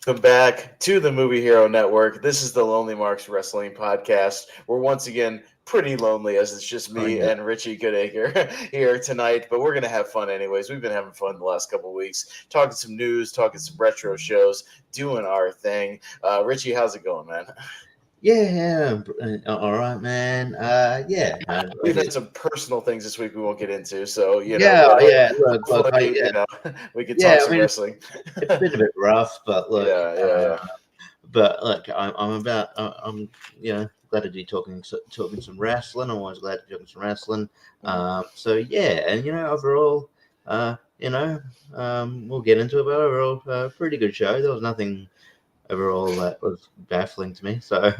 Welcome back to the Movie Hero Network. This is the Lonely Marks Wrestling Podcast. We're once again pretty lonely as it's just Oh me yeah. and Richie Goodacre here tonight, but we're going to have fun anyways. We've been having fun the last couple of weeks, talking some news, talking some retro shows, doing our thing. Richie, how's it going, man? All right, man. Yeah, no, We've like had it. some personal things this week we won't get into, so, Yeah, but yeah. Look, hopefully, we can talk yeah. I some mean, wrestling. it's been a bit rough, but Yeah, yeah, yeah. I'm about, glad to be talking some wrestling. I'm always glad to be talking some wrestling. So yeah, and overall, we'll get into it, but overall, pretty good show. There was nothing overall that was baffling to me. So,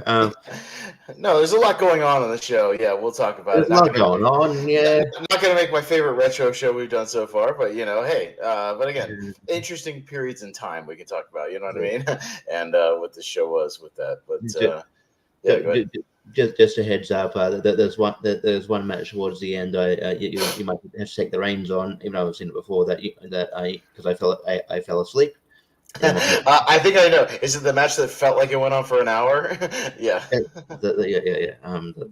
No, there's a lot going on the show. Yeah, we'll talk about there's it. a lot going on. Yeah. Not gonna make my favorite retro show we've done so far, but hey, but again, interesting periods in time we can talk about. You know what I Yeah. mean? And what the show was with that. But Ju- yeah, go ahead. just a heads up. There's one match towards the end. You might have to take the reins on, even though I've seen it before. That I because I fell asleep. And I think I know. Is it the match that felt like it went on for an hour? Yeah. yeah. The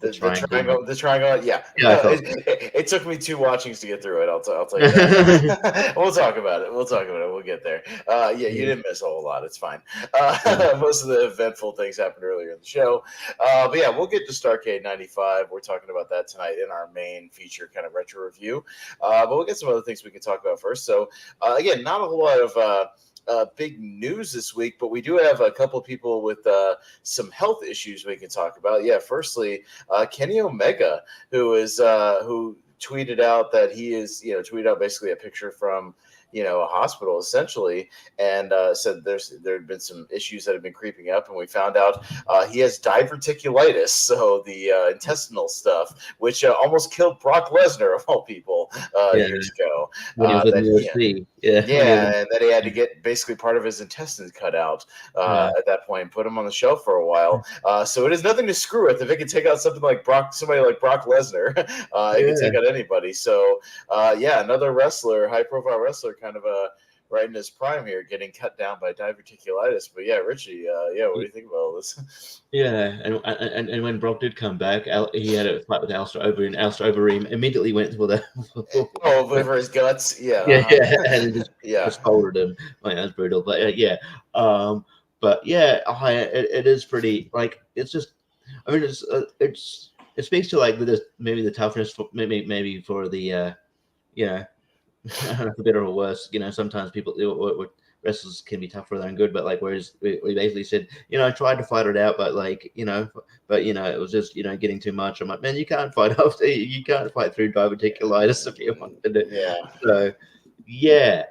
The triangle match. the triangle, yeah. Yeah, I No, fell asleep. it took me two watchings to get through it. I'll tell you that. We'll talk about it. We'll talk about it. We'll get there. Yeah, you didn't miss a whole lot. It's fine. Most of the eventful things happened earlier in the show. But yeah, we'll get to Starrcade '95. We're talking about that tonight in our main feature kind of retro review. But we'll get some other things we can talk about first. So again, not a whole lot of big news this week, but we do have a couple people with some health issues we can talk about. Yeah, firstly, Kenny Omega, who tweeted out that he is, tweeted out basically a picture from a hospital essentially, and said there had been some issues that have been creeping up, and we found out he has diverticulitis, so the intestinal stuff, which almost killed Brock Lesnar of all people Yeah, years ago. when he was in the That he UFC. Yeah, when he was Yeah, and that he had to get basically part of his intestines cut out yeah. at that point, put him on the shelf for a while. So it is nothing to screw with. If it can take out somebody like Brock Lesnar, it can Yeah. take out anybody. So yeah, another wrestler, high profile wrestler, kind of right in his prime here, getting cut down by diverticulitis. But yeah, Richie, yeah, what do you think about all this? Yeah, and when Brock did come back, he had a fight with Alistair Overeem, and Alistair Overeem immediately went for the Oh, for his guts, yeah, yeah, yeah, and he yeah. just folded him. Like, that's brutal, but yeah, um, but yeah, it is pretty like it's just. I mean, it speaks to like maybe the toughness for maybe for the you know I don't know for better or worse. Sometimes people wrestlers can be tough for their own good, but like whereas we basically said, I tried to fight it out, but it was just getting too much. I'm like, man, you can't fight after you can't fight through diverticulitis if you want to do. Yeah. So yeah,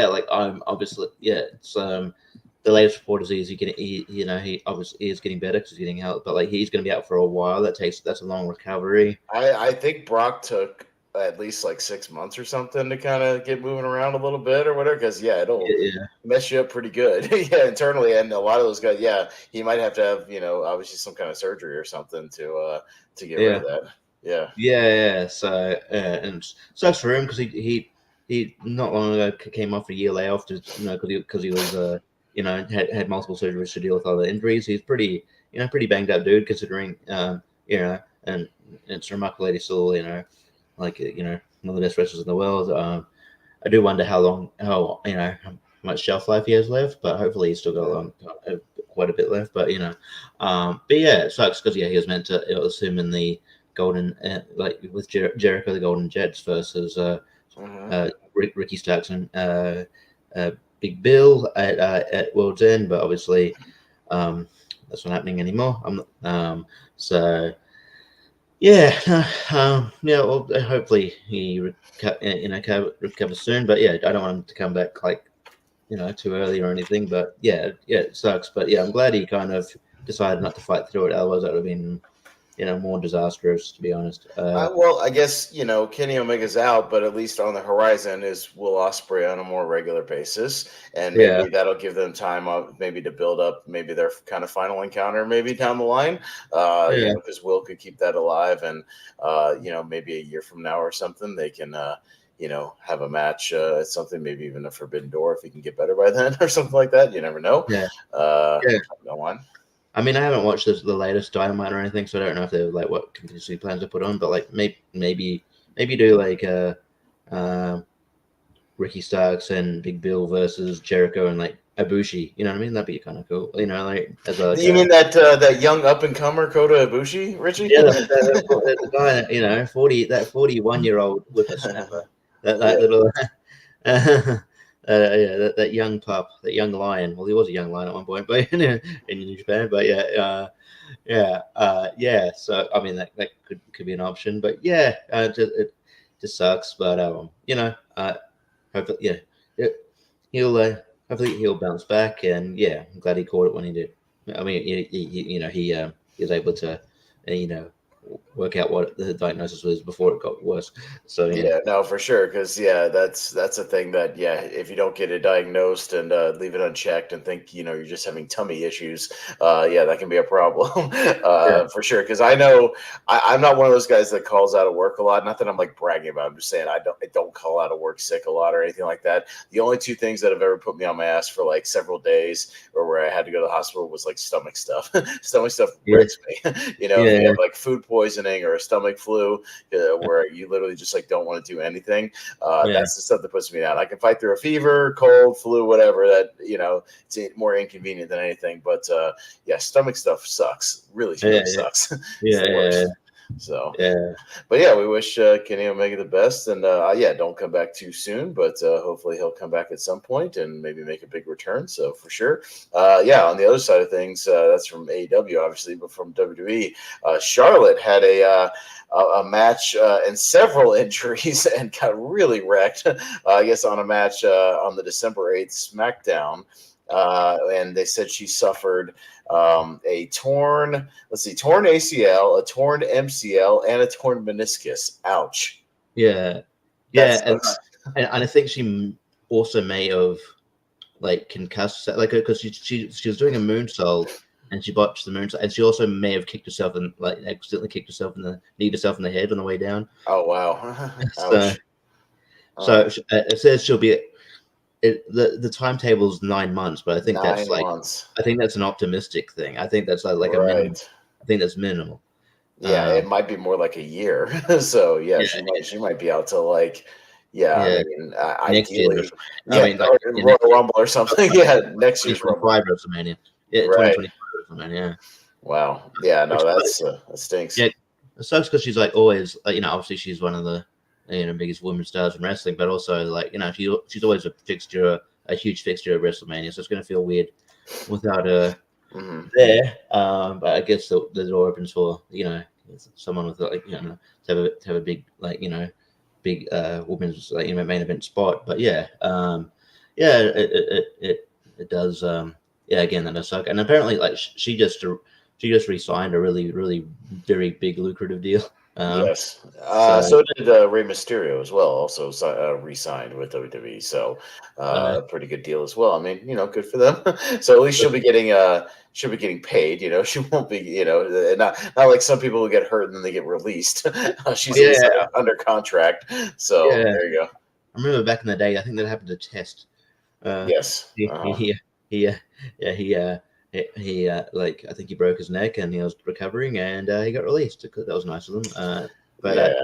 like I'm obviously it's the latest report is he obviously is getting better because he's getting help, but like he's going to be out for a while. That's a long recovery. I think Brock took at least like 6 months or something to kind of get moving around a little bit or whatever. Because yeah, it'll Yeah, mess you up pretty good, yeah, internally. And a lot of those guys, yeah, he might have to have obviously some kind of surgery or something to get rid yeah. of that. Yeah, Yeah. So and it sucks for him because he not long ago came off a year layoff to because he was had multiple surgeries to deal with other injuries. He's pretty banged up dude considering and it's remarkable that he's still one of the best wrestlers in the world. I do wonder how much shelf life he has left, but hopefully he's still got quite a bit left. But yeah, it sucks because he was meant to. It was him in the Golden like with Jericho, the Golden Jets versus hmm Ricky Starks and Big Bill at World's End, but obviously that's not happening anymore. So yeah, yeah. Well, hopefully he recovers soon. But yeah, I don't want him to come back like too early or anything. But yeah, it sucks. But yeah, I'm glad he kind of decided not to fight through it. Otherwise, that would have been more disastrous, to be honest. well, I guess Kenny Omega's out, but at least on the horizon is Will Ospreay on a more regular basis, and Yeah, maybe that'll give them time, maybe to build up, maybe their kind of final encounter, maybe down the line. yeah, Because Will could keep that alive, and maybe a year from now or something, they can. have a match at something, maybe even a Forbidden Door if he can get better by then or something like that. You never know. Yeah. Yeah. Go on. I mean, I haven't watched the latest Dynamite or anything, so I don't know if they're like what contingency plans to put on. But like maybe do like Ricky Starks and Big Bill versus Jericho and like Ibushi. You know what I mean? That'd be kind of cool. Like as like You mean that young up and comer Kota Ibushi, Richie? Yeah, the guy, 41-year-old whippersnapper, that little, that young pup, that young lion. Well, he was a young lion at one point, but in New Japan. But yeah. So I mean, that could be an option, but yeah, it just sucks. But hopefully, he'll hopefully he'll bounce back, and yeah, I'm glad he caught it when he did. I mean, he was able to, work out what the diagnosis was before it got worse. So Yeah, no, for sure. Because that's a thing that if you don't get it diagnosed and leave it unchecked and think you're just having tummy issues, that can be a problem for sure. Because I know I'm not one of those guys that calls out of work a lot. Not that I'm like bragging about it. I'm just saying I don't call out of work sick a lot or anything like that. The only two things that have ever put me on my ass for like several days or where I had to go to the hospital was like stomach stuff. Stomach stuff wrecks me. If you have like food poisoning or a stomach flu, where you literally just like don't want to do anything. That's the stuff that puts me down. I can fight through a fever, cold, flu, whatever. That it's more inconvenient than anything. But stomach stuff sucks. Really sucks. It's the worst. So but yeah, we wish Kenny Omega the best, and don't come back too soon, but hopefully he'll come back at some point and maybe make a big return. So for sure, on the other side of things, that's from AEW obviously, but from WWE, Charlotte had a match and several injuries and got really wrecked. I guess on a match on the December 8th SmackDown. And they said she suffered a torn ACL, a torn MCL, and a torn meniscus. Ouch. And I think she also may have like concussed, like because she was doing a moonsault and she botched the moonsault, and she also may have kicked herself and like accidentally kneed herself in the head on the way down. Oh wow! Ouch. So it says she'll be. The timetable is 9 months, but I think that's like months. I think that's an optimistic thing. I think that's like a minimum. I think that's minimal. Yeah, it might be more like a year. So she might be out till like I mean, ideally, Royal Rumble or something. Next year's Rumble. WrestleMania. Yeah, right. 2025 WrestleMania. Wow. Yeah, no, that stinks. Yeah, it sucks because she's like always, obviously she's one of the biggest women stars in wrestling, but also like she's always a huge fixture at WrestleMania, so it's going to feel weird without her there. But I guess the door opens for someone with like to have a big big women's main event spot. But it does. Again, that does suck. And apparently, like she just re-signed a really, really very big lucrative deal. Yes. So did Rey Mysterio as well. Also re-signed with WWE. So pretty good deal as well. I mean, good for them. So at least she'll be getting paid. She won't be not like some people who get hurt and then they get released. She's at least under contract. So there you go. I remember back in the day, I think that happened to Test. Yes. He like I think he broke his neck and he was recovering and he got released. That was nice of them. But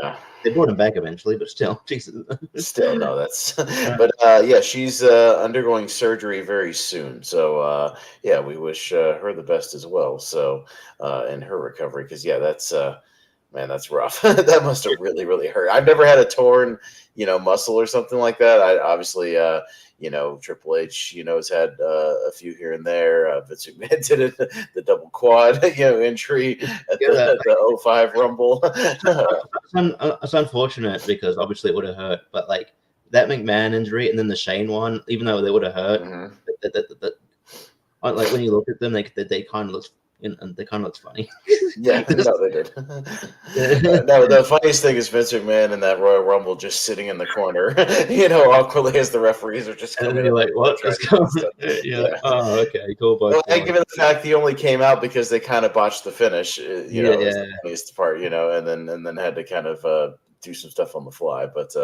they brought him back eventually. But still, Jesus. Still, no, that's. But she's undergoing surgery very soon. So we wish her the best as well. So in her recovery, because that's man, that's rough. That must have really, really hurt. I've never had a torn, muscle or something like that. I obviously. Triple H, has had a few here and there. Vince McMahon did it, the double quad, injury at the 05 Rumble. It's unfortunate because obviously it would have hurt, but like that McMahon injury and then the Shane one, even though they would have hurt, like when you look at them, they kind of look. And they kind of looks funny. Yeah, no, they did. No, the funniest thing is Vince McMahon in that Royal Rumble just sitting in the corner, awkwardly as the referees are just coming. And you're like, what? Oh, okay, cool. Well, given the fact he only came out because they kind of botched the finish, was the funniest part, and then had to kind of do some stuff on the fly. But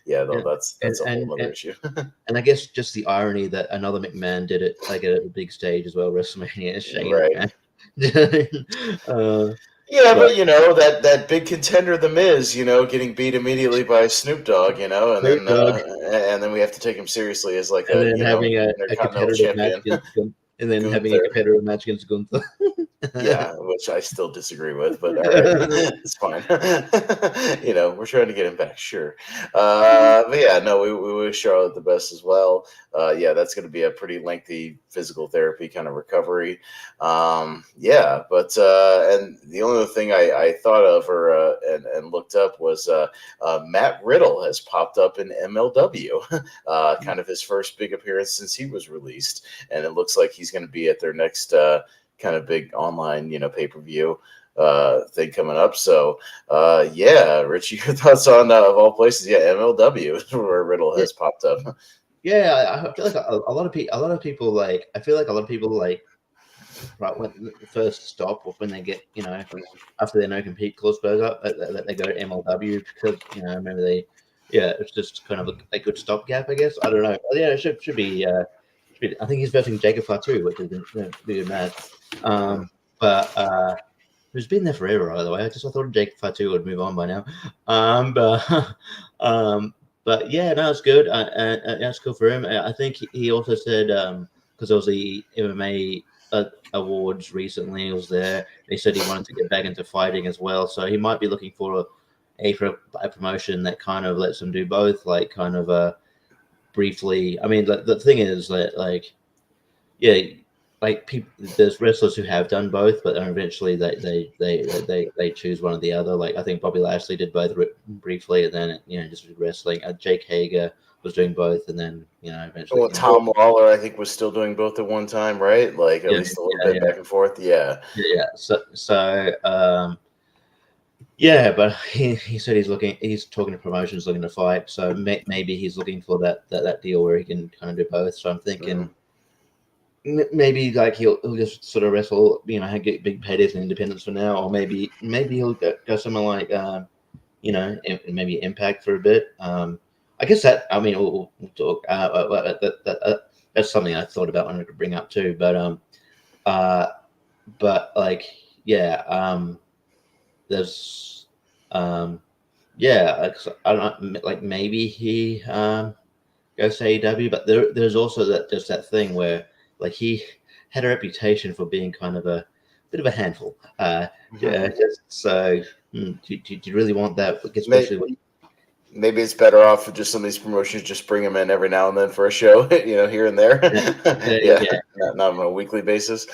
yeah, though that's a whole other issue. And I guess just the irony that another McMahon did it like at a big stage as well, WrestleMania, Shane Right. McMahon. Yeah, but that big contender, The Miz, getting beat immediately by Snoop Dogg, Snoop Dogg, and then we have to take him seriously as like and a then having a Intercontinental competitive match champion, against and then having a Gunther. competitive match against Gunther. Yeah, which I still disagree with, but all right, it's fine. We're trying to get him back, sure. But yeah, no, we wish Charlotte the best as well. Yeah, that's going to be a pretty lengthy physical therapy kind of recovery. Yeah, but and the only other thing I thought of or and looked up was Matt Riddle has popped up in MLW, kind of his first big appearance since he was released, and it looks like he's going to be at their next kind of big online, pay-per-view thing coming up. So yeah, Richie, your thoughts on of all places, MLW where Riddle has popped up. Yeah, I feel like a lot of people like right when the first stop or when they get after their no compete clause goes up that they go to MLW because maybe they it's just kind of a good stopgap, I guess. I don't know. Yeah, it should be. I think he's versing Jacob Fatu, which is be a match. But who's been there forever, by the way. I thought Jacob Fatu would move on by now. But yeah, no, it's good. That's cool for him. I think he also said because there was the MMA awards recently, he was there. He said he wanted to get back into fighting as well, so he might be looking for a promotion that kind of lets him do both, like kind of briefly. I mean, the thing is that there's wrestlers who have done both, but then eventually they choose one or the other. Like I think Bobby Lashley did both briefly, and then just wrestling. Jake Hager was doing both, and then eventually. Well, Tom Lawler, I think, was still doing both at one time, right? Like at least a little bit back and forth. Yeah. Yeah, but he said he's talking to promotions looking to fight, so maybe he's looking for that deal where he can kind of do both. So I'm thinking maybe like he'll just sort of wrestle, get big paydays and independence for now, or maybe he'll go somewhere like maybe Impact for a bit. I guess that we'll talk. That's something I thought about when I could bring up too, but like there's I don't know, like maybe he goes to AEW, but there's also that thing where like he had a reputation for being kind of a bit of a handful. So do you really want that? Especially maybe it's better off for just some of these promotions just bring him in every now and then for a show, here and there. Not on a weekly basis.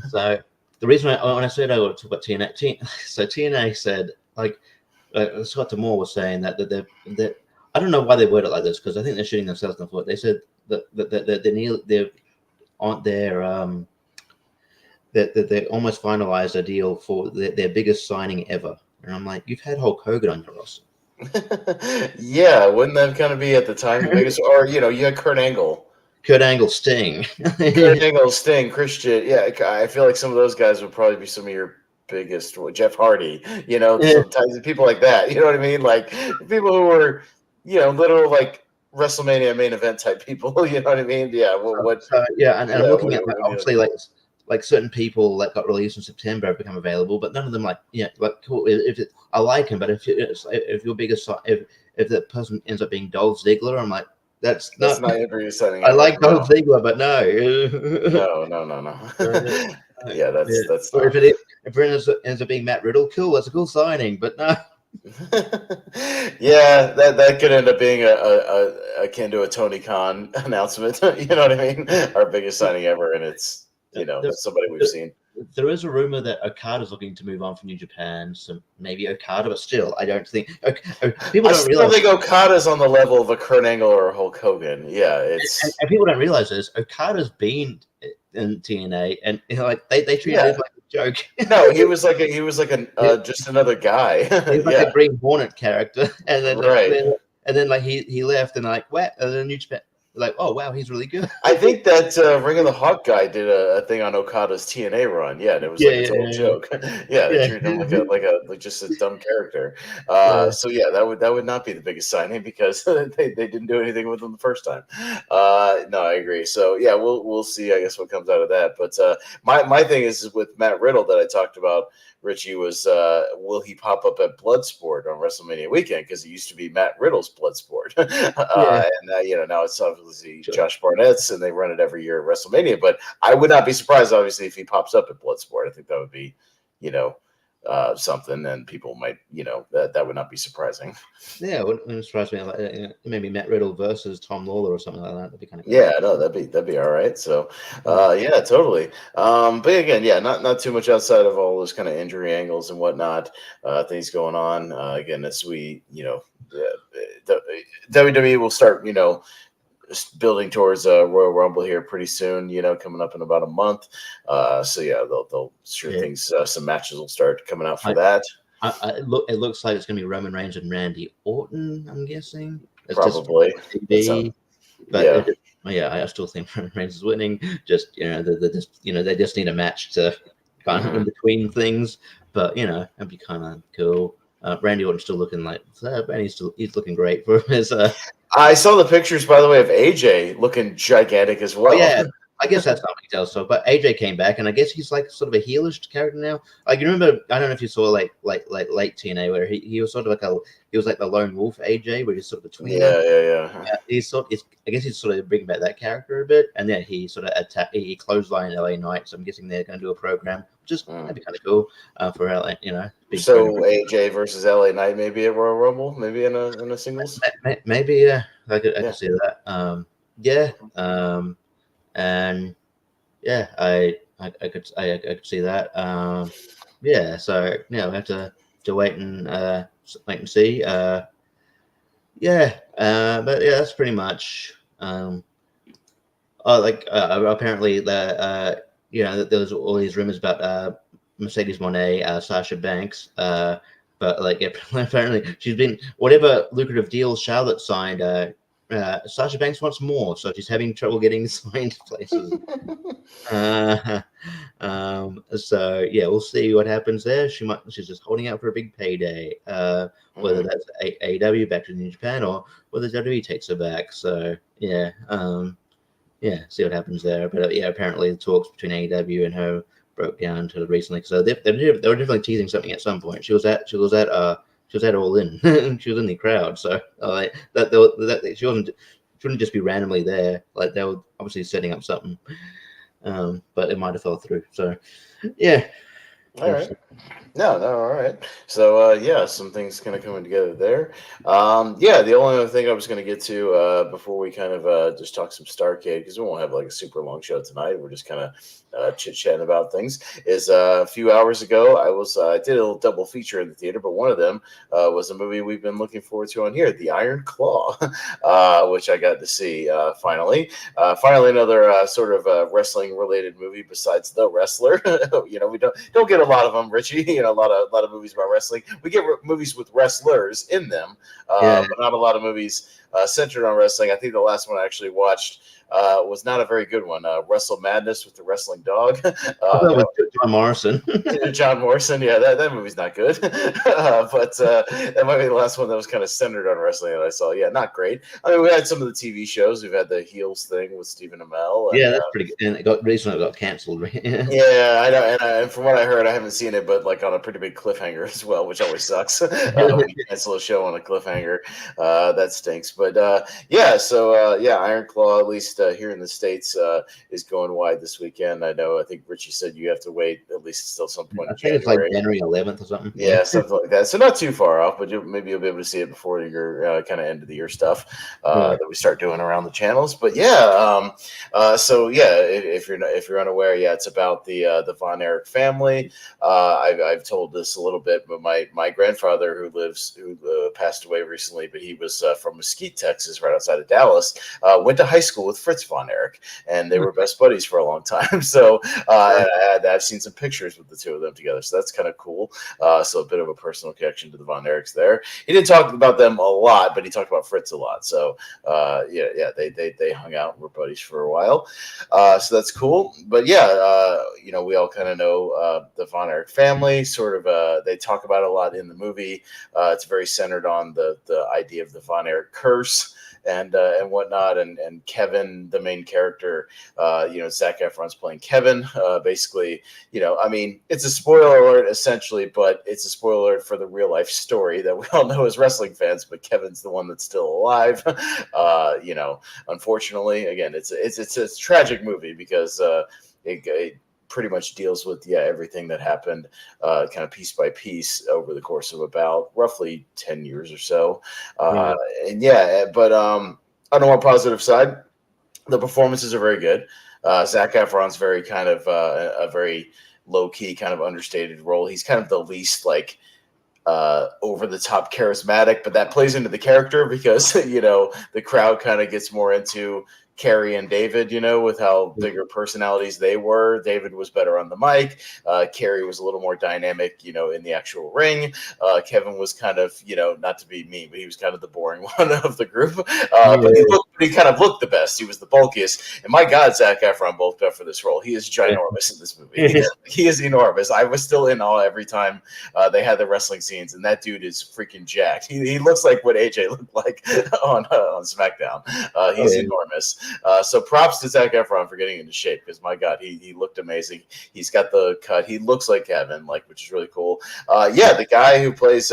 So the reason when I said I would talk about TNA, so TNA said like Scott D'Amore was saying that I don't know why they word it like this because I think they're shooting themselves in the foot. They said that they almost finalized a deal for their biggest signing ever, and I'm like, you've had Hulk Hogan on your roster. Yeah, wouldn't that kind of be at the time the biggest? Or you had Kurt Angle, Sting, Kurt Angle, Sting, Christian. Yeah, I feel like some of those guys would probably be some of your biggest. Jeff Hardy, sometimes people like that. You know what I mean? Like people who were, literal like WrestleMania main event type people. You know what I mean? Yeah. And I'm looking at obviously like certain people that got released in September have become available, but none of them cool. I like him, but if your biggest if that person ends up being Dolph Ziggler, I'm like, that's not exciting. I like Dolph Ziggler, but no. Yeah, that's. Or if it ends up being Matt Riddle, cool. That's a cool signing, but no. Yeah, that could end up being a akin to a Tony Khan announcement. You know what I mean? Our biggest signing ever, and it's somebody we've seen. There is a rumor that Okada's looking to move on from New Japan, so maybe Okada, but still, I don't think people don't realize. I think Okada's on the level of a Kurt Angle or a Hulk Hogan. Yeah, it's and people don't realize this. Okada's been in TNA, and they treated him like a joke. No, he was like just another guy. He was like a Green Hornet character, and then right. And then like he left, and like what? And then New Japan. like, oh wow, he's really good. I think that Ring of the Hawk guy did a thing on Okada's TNA run. Yeah, and it was Yeah, like a total joke. Yeah, they yeah, treated him like just a dumb character. yeah, So yeah, that would not be the biggest signing because they didn't do anything with him the first time. No, I agree. So yeah, we'll see. I guess what comes out of that. But my thing is with Matt Riddle that I talked about. Richie was, will he pop up at Bloodsport on WrestleMania weekend? Because it used to be Matt Riddle's Bloodsport, yeah. and now it's obviously Sure. Josh Barnett's, and they run it every year at WrestleMania. But I would not be surprised, obviously, if he pops up at Bloodsport. I think that would be, you know, something, and people might, that would not be surprising. Yeah, it wouldn't surprise me. Like, maybe Matt Riddle versus Tom Lawler or something like that. That'd be kind of cool. Yeah, no, that'd be all right. So, Yeah, yeah, totally. But again, yeah, not too much outside of all those kind of injury angles and whatnot, things going on. Again, as we, the, WWE will start, building towards Royal Rumble here pretty soon. Coming up in about a month. So yeah, they'll sure yeah. things. Some matches will start coming out for I, that. it looks like it's gonna be Roman Reigns and Randy Orton. I'm guessing it's just Probably. That sounds. TV, but Yeah. yeah, I still think Roman Reigns is winning. Just they just need a match to kind of Mhm. in between things. But that'd be kind of cool. Randy Orton's still looking like he's looking great for his. I saw the pictures, by the way, of AJ looking gigantic as Oh well. yeah, I guess that's not big deal. So, but AJ came back, and I guess he's like sort of a heelish character now. Like you remember, I don't know if you saw like late TNA where he was sort of he was like the lone wolf AJ, where he's sort of a tweener. Yeah. I guess he's sort of bringing back that character a bit, and then he sort of he clotheslined LA Knight. So I'm guessing they're going to do a program, which is Mm. that'd be kind of cool for LA, big program. So AJ versus LA Knight maybe at Royal Rumble, maybe in a singles. Maybe yeah, I Yeah. could see that. Yeah, and yeah, I could see that. Yeah, so yeah, we have to wait and see. Yeah, but yeah, that's pretty much. Apparently there was all these rumors about Mercedes Monet, Sasha Banks, but like apparently she's been whatever lucrative deals Charlotte signed. Sasha Banks wants more, so she's having trouble getting signed places. So yeah, we'll see what happens there. She's just holding out for a big payday. Whether Mhm. that's AEW back to New Japan or whether WWE takes her back. So yeah, see what happens there. But yeah, apparently the talks between AEW and her broke down until recently. So they were definitely teasing something at some point. She was at All In. She was in the crowd. So like she wouldn't just be randomly there. Like they were obviously setting up something. But it might have fell through. So yeah. All right. No, all right. So, yeah, some things kind of coming together there. Yeah, the only other thing I was going to get to before we kind of just talk some Starrcade, because we won't have like a super long show tonight. We're just kind of chit chatting about things. Is a few hours ago, I did a little double feature in the theater, but one of them was a movie we've been looking forward to on here, The Iron Claw, which I got to see finally. Finally, another sort of wrestling related movie besides The Wrestler. We don't get a lot of them, Richie. A lot of movies about wrestling. We get movies with wrestlers in them, Yeah. but not a lot of movies centered on wrestling. I think the last one I actually watched was not a very good one. Wrestle Madness with the Wrestling Dog. I thought it was John Morrison. John Morrison, yeah, that movie's not good, but that might be the last one that was kind of centered on wrestling that I saw. Yeah, not great. I mean, we had some of the TV shows. We've had the Heels thing with Stephen Amell, and Yeah, that's pretty good. And recently it got cancelled. Yeah. yeah, I know. And from what I heard, I haven't seen it, but like on a pretty big cliffhanger as well, which always sucks when you cancel a show on a cliffhanger. That stinks. But yeah, so yeah, Iron Claw, at least here in the States, is going wide this weekend. I think Richie said you have to wait at least still some point I in think it's like January. January 11th or something. Yeah. Yeah, something like that. So not too far off, but maybe you'll be able to see it before your kind of end of the year stuff Yeah. that we start doing around the channels. But yeah, so yeah, if you're unaware, yeah, it's about the Von Erich family. I've told this a little bit, but my grandfather who passed away recently, but he was from Mesquite, Texas, right outside of Dallas. Went to high school with Fritz Von Erich, and they were best buddies for a long time. So I've seen some pictures with the two of them together. So that's kind of cool. So a bit of a personal connection to the Von Erichs there. He didn't talk about them a lot, but he talked about Fritz a lot. So they hung out and were buddies for a while. So that's cool. But we all kind of know the Von Erich family. Sort of, they talk about it a lot in the movie. It's very centered on the idea of the Von Erich curse and whatnot. And Kevin, the main character, Zac Efron's playing Kevin. Basically, it's a spoiler alert essentially, but it's a spoiler alert for the real life story that we all know as wrestling fans. But Kevin's the one that's still alive. Unfortunately, again, it's a tragic movie because it pretty much deals with everything that happened kind of piece by piece over the course of about roughly 10 years or so. But on a more positive side, the performances are very good. Zac Efron's very kind of a very low-key kind of understated role. He's kind of the least like over the top charismatic, but that plays into the character because the crowd kind of gets more into Kerry and David, with how bigger personalities they were. David was better on the mic. Kerry was a little more dynamic, in the actual ring. Kevin was kind of, not to be mean, but he was kind of the boring one of the group. But he kind of looked the best. He was the bulkiest. And my God, Zac Efron bulked up for this role. He is ginormous in this movie. He is enormous. I was still in awe every time they had the wrestling scenes, and that dude is freaking jacked. He looks like what AJ looked like on SmackDown. He's enormous. So props to Zac Efron for getting into shape because my God, he looked amazing. He's got the cut. He looks like Kevin, which is really cool. The guy who plays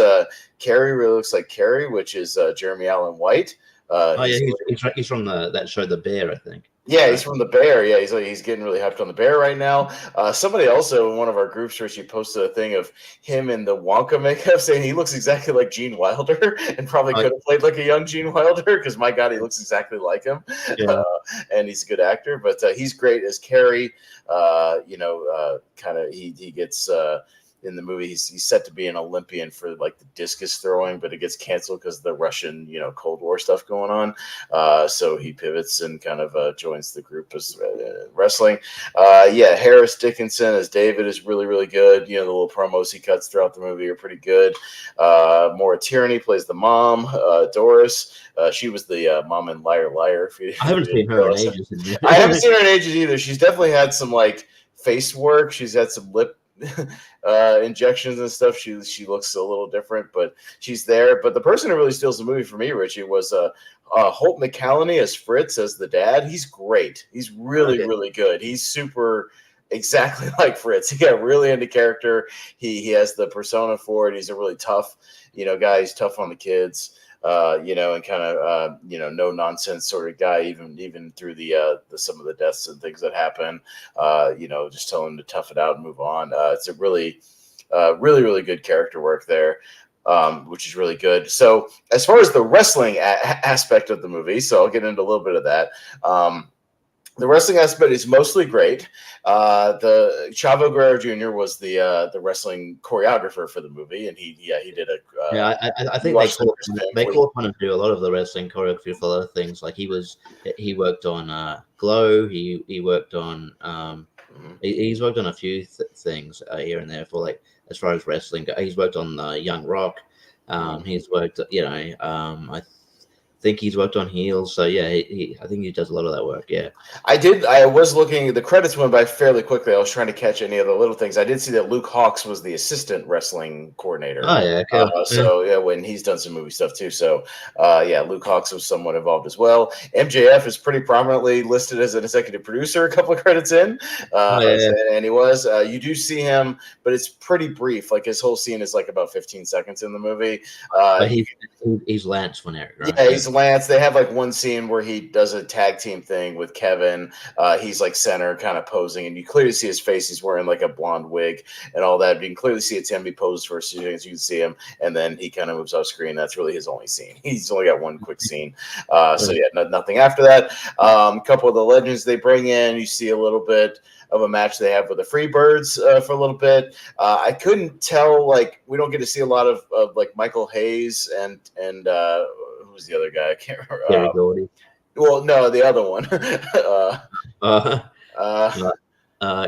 Kerry really looks like Kerry, which is Jeremy Allen White. He's from that show, The Bear, I think. Yeah, he's from The Bear. Yeah, he's getting really hyped on The Bear right now. Somebody also in one of our groups where she posted a thing of him in the Wonka makeup saying he looks exactly like Gene Wilder and probably could have played like a young Gene Wilder because my God, he looks exactly like him. Yeah. And he's a good actor, but he's great as Kerry. He gets in the movie, he's set to be an Olympian for like the discus throwing, but it gets canceled because of the Russian, Cold War stuff going on. So he pivots and kind of joins the group as wrestling. Harris Dickinson as David is really, really good. The little promos he cuts throughout the movie are pretty good. Maura Tierney plays the mom, Doris. She was the mom in Liar Liar. I haven't seen her in ages. I haven't seen her in ages either. She's definitely had some like face work. She's had some lip injections and stuff. She looks a little different, but she's there. But the person who really steals the movie for me, Richie, was Holt McCallany as Fritz, as the dad. He's great. He's really, really good. He's super exactly like Fritz. He got really into character. He has the persona for it. He's a really tough, guy. He's tough on the kids. And kind of no nonsense sort of guy, even through the some of the deaths and things that happen. Just tell him to tough it out and move on. It's a really, really, really good character work there, which is really good. So as far as the wrestling aspect of the movie, so I'll get into a little bit of that. The wrestling aspect is mostly great. The Chavo Guerrero Jr. was the wrestling choreographer for the movie, and he did a. I think they call upon him to do a lot of the wrestling choreography for other things. Like he worked on Glow. He worked on he's worked on a few things here and there for like as far as wrestling. He's worked on Young Rock. He's worked, I think he's worked on Heels. So yeah, I think he does a lot of that work. Yeah, I was looking. The credits went by fairly quickly. I was trying to catch any of the little things. I did see that Luke Hawx was the assistant wrestling coordinator. Oh yeah, cool. When he's done some movie stuff too. So Luke Hawx was somewhat involved as well. MJF is pretty prominently listed as an executive producer. A couple of credits in, and he was. You do see him, but it's pretty brief. Like his whole scene is like about 15 seconds in the movie. But he's Lance Von Erich, right? Yeah, he's Lance. They have like one scene where he does a tag team thing with Kevin. He's like center kind of posing, and you clearly see his face. He's wearing like a blonde wig and all that. But you can clearly see it's him. He posed for a few seconds. You can see him, and then he kind of moves off screen. That's really his only scene. He's only got one quick scene. Nothing after that. A couple of the legends they bring in. You see a little bit of a match they have with the Freebirds for a little bit. I couldn't tell, like, we don't get to see a lot of like Michael Hayes and who's the other guy? I can't remember. Terry Gordy. Well, no, the other one. Uh, uh, uh,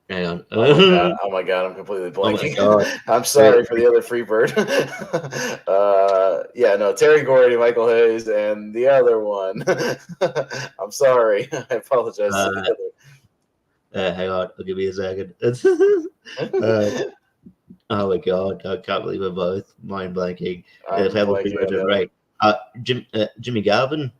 hang on. Oh my god! I'm completely Oh my blanking. god. I'm sorry for the other Freebird. Yeah, no, Terry Gordy, Michael Hayes, and the other one. I'm sorry. I apologize to the Hang on, I'll give you a second. other. Oh my god, I can't believe we're both mind blanking. I'm Table blanking on Freebirds the are other one. great. Jimmy Garvin.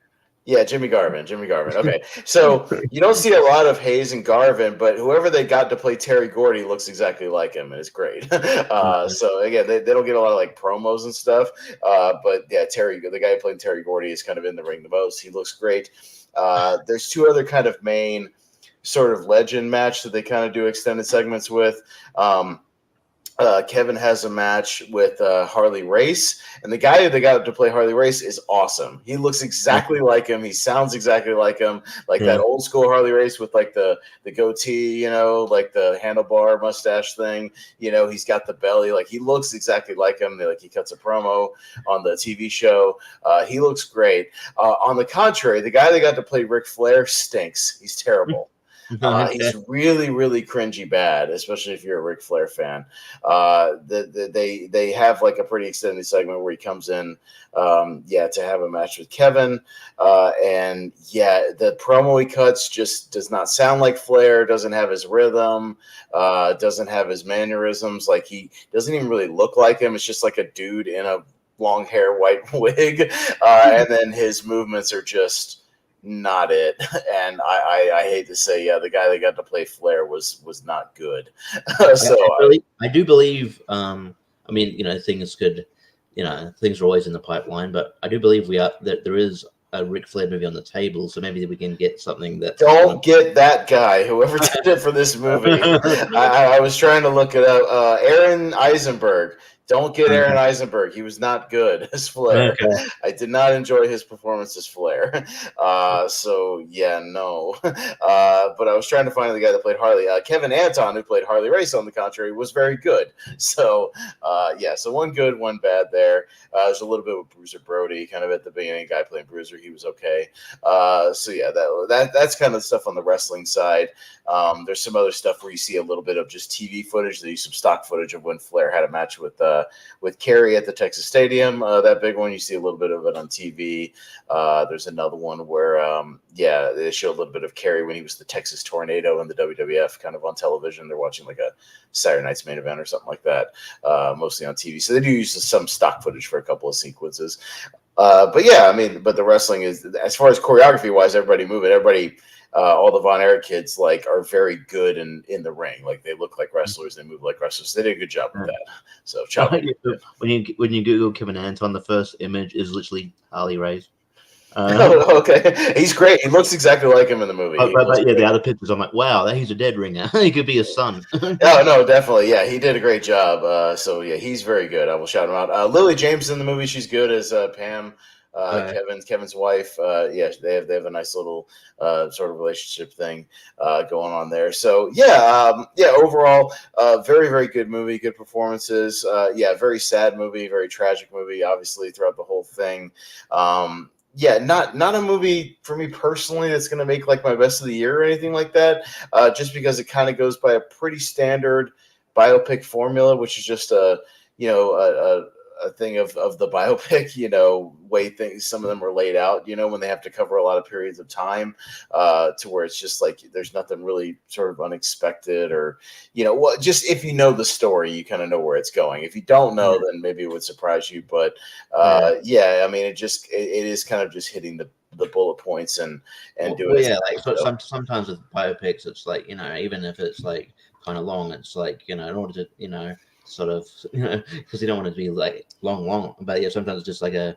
Yeah, Jimmy Garvin. Jimmy Garvin. Okay, so you don't see a lot of Hayes and Garvin, but whoever they got to play Terry Gordy looks exactly like him, and it's great. So again, they don't get a lot of like promos and stuff, but yeah, Terry, the guy playing Terry Gordy, is kind of in the ring the most. He looks great. There's two other kind of main sort of legend match that they kind of do extended segments with. Kevin has a match with Harley Race, and the guy they got to play Harley Race is awesome. He looks exactly like him. He sounds exactly like him, like that old school Harley Race with like the goatee, you know, like the handlebar mustache thing. You know, he's got the belly. Like he looks exactly like him. Like he cuts a promo on the TV show. He looks great. On the contrary, the guy they got to play Ric Flair stinks. He's terrible. He's really, really cringy bad, especially if you're a Ric Flair fan. They have like a pretty extended segment where he comes in, to have a match with Kevin, and yeah, the promo he cuts just does not sound like Flair. Doesn't have his rhythm. Doesn't have his mannerisms. Like he doesn't even really look like him. It's just like a dude in a long hair, white wig, and then his movements are just not it. And I hate to say, yeah, the guy that got to play Flair was not good. So I do believe. I mean, you know, things could, you know, things are always in the pipeline, but I do believe that there is a Ric Flair movie on the table, so maybe we can get something that. Don't get that guy, whoever did it for this movie. I was trying to look it up. Aaron Eisenberg. Don't get Aaron Eisenberg. He was not good as Flair. Okay. I did not enjoy his performance as Flair. So yeah, no. But I was trying to find the guy that played Harley. Kevin Anton, who played Harley Race, on the contrary, was very good. So so one good, one bad there. There's a little bit with Bruiser Brody, kind of at the beginning. Guy playing Bruiser, he was okay. So yeah, that's kind of stuff on the wrestling side. There's some other stuff where you see a little bit of just TV footage. They use some stock footage of when Flair had a match with Kerry at the Texas Stadium. That big one, you see a little bit of it on TV. There's another one where, they show a little bit of Kerry when he was the Texas Tornado in the WWF, kind of on television. They're watching like a Saturday Night's Main Event or something like that, mostly on TV. So they do use some stock footage for a couple of sequences. But yeah, I mean, but the wrestling is, as far as choreography wise, everybody moving, all the Von Erich kids like are very good in the ring. Like they look like wrestlers, they move like wrestlers. They did a good job with that. So when you Google Kevin Anton, the first image is literally Harley Race. Okay, he's great. He looks exactly like him in the movie. The other pictures, I'm like, wow, he's a dead ringer. He could be his son. No, definitely. Yeah, he did a great job. So yeah, he's very good. I will shout him out. Lily James in the movie. She's good as Pam. Kevin's wife. They have a nice little sort of relationship thing going on there. So overall, very, very good movie, good performances. Very sad movie, very tragic movie, obviously throughout the whole thing. Not a movie for me personally that's going to make like my best of the year or anything like that. Just because it kind of goes by a pretty standard biopic formula, which is just a thing of the biopic, way things, some of them are laid out, when they have to cover a lot of periods of time, to where it's just like there's nothing really sort of unexpected, or just if you know the story, you kind of know where it's going. If you don't know, then maybe it would surprise you. But I mean, it is kind of just hitting the bullet points and doing it. Like sometimes with biopics, it's like, even if it's like kind of long, it's like, in order to sort of, because you don't want it to be like long, but sometimes it's just like a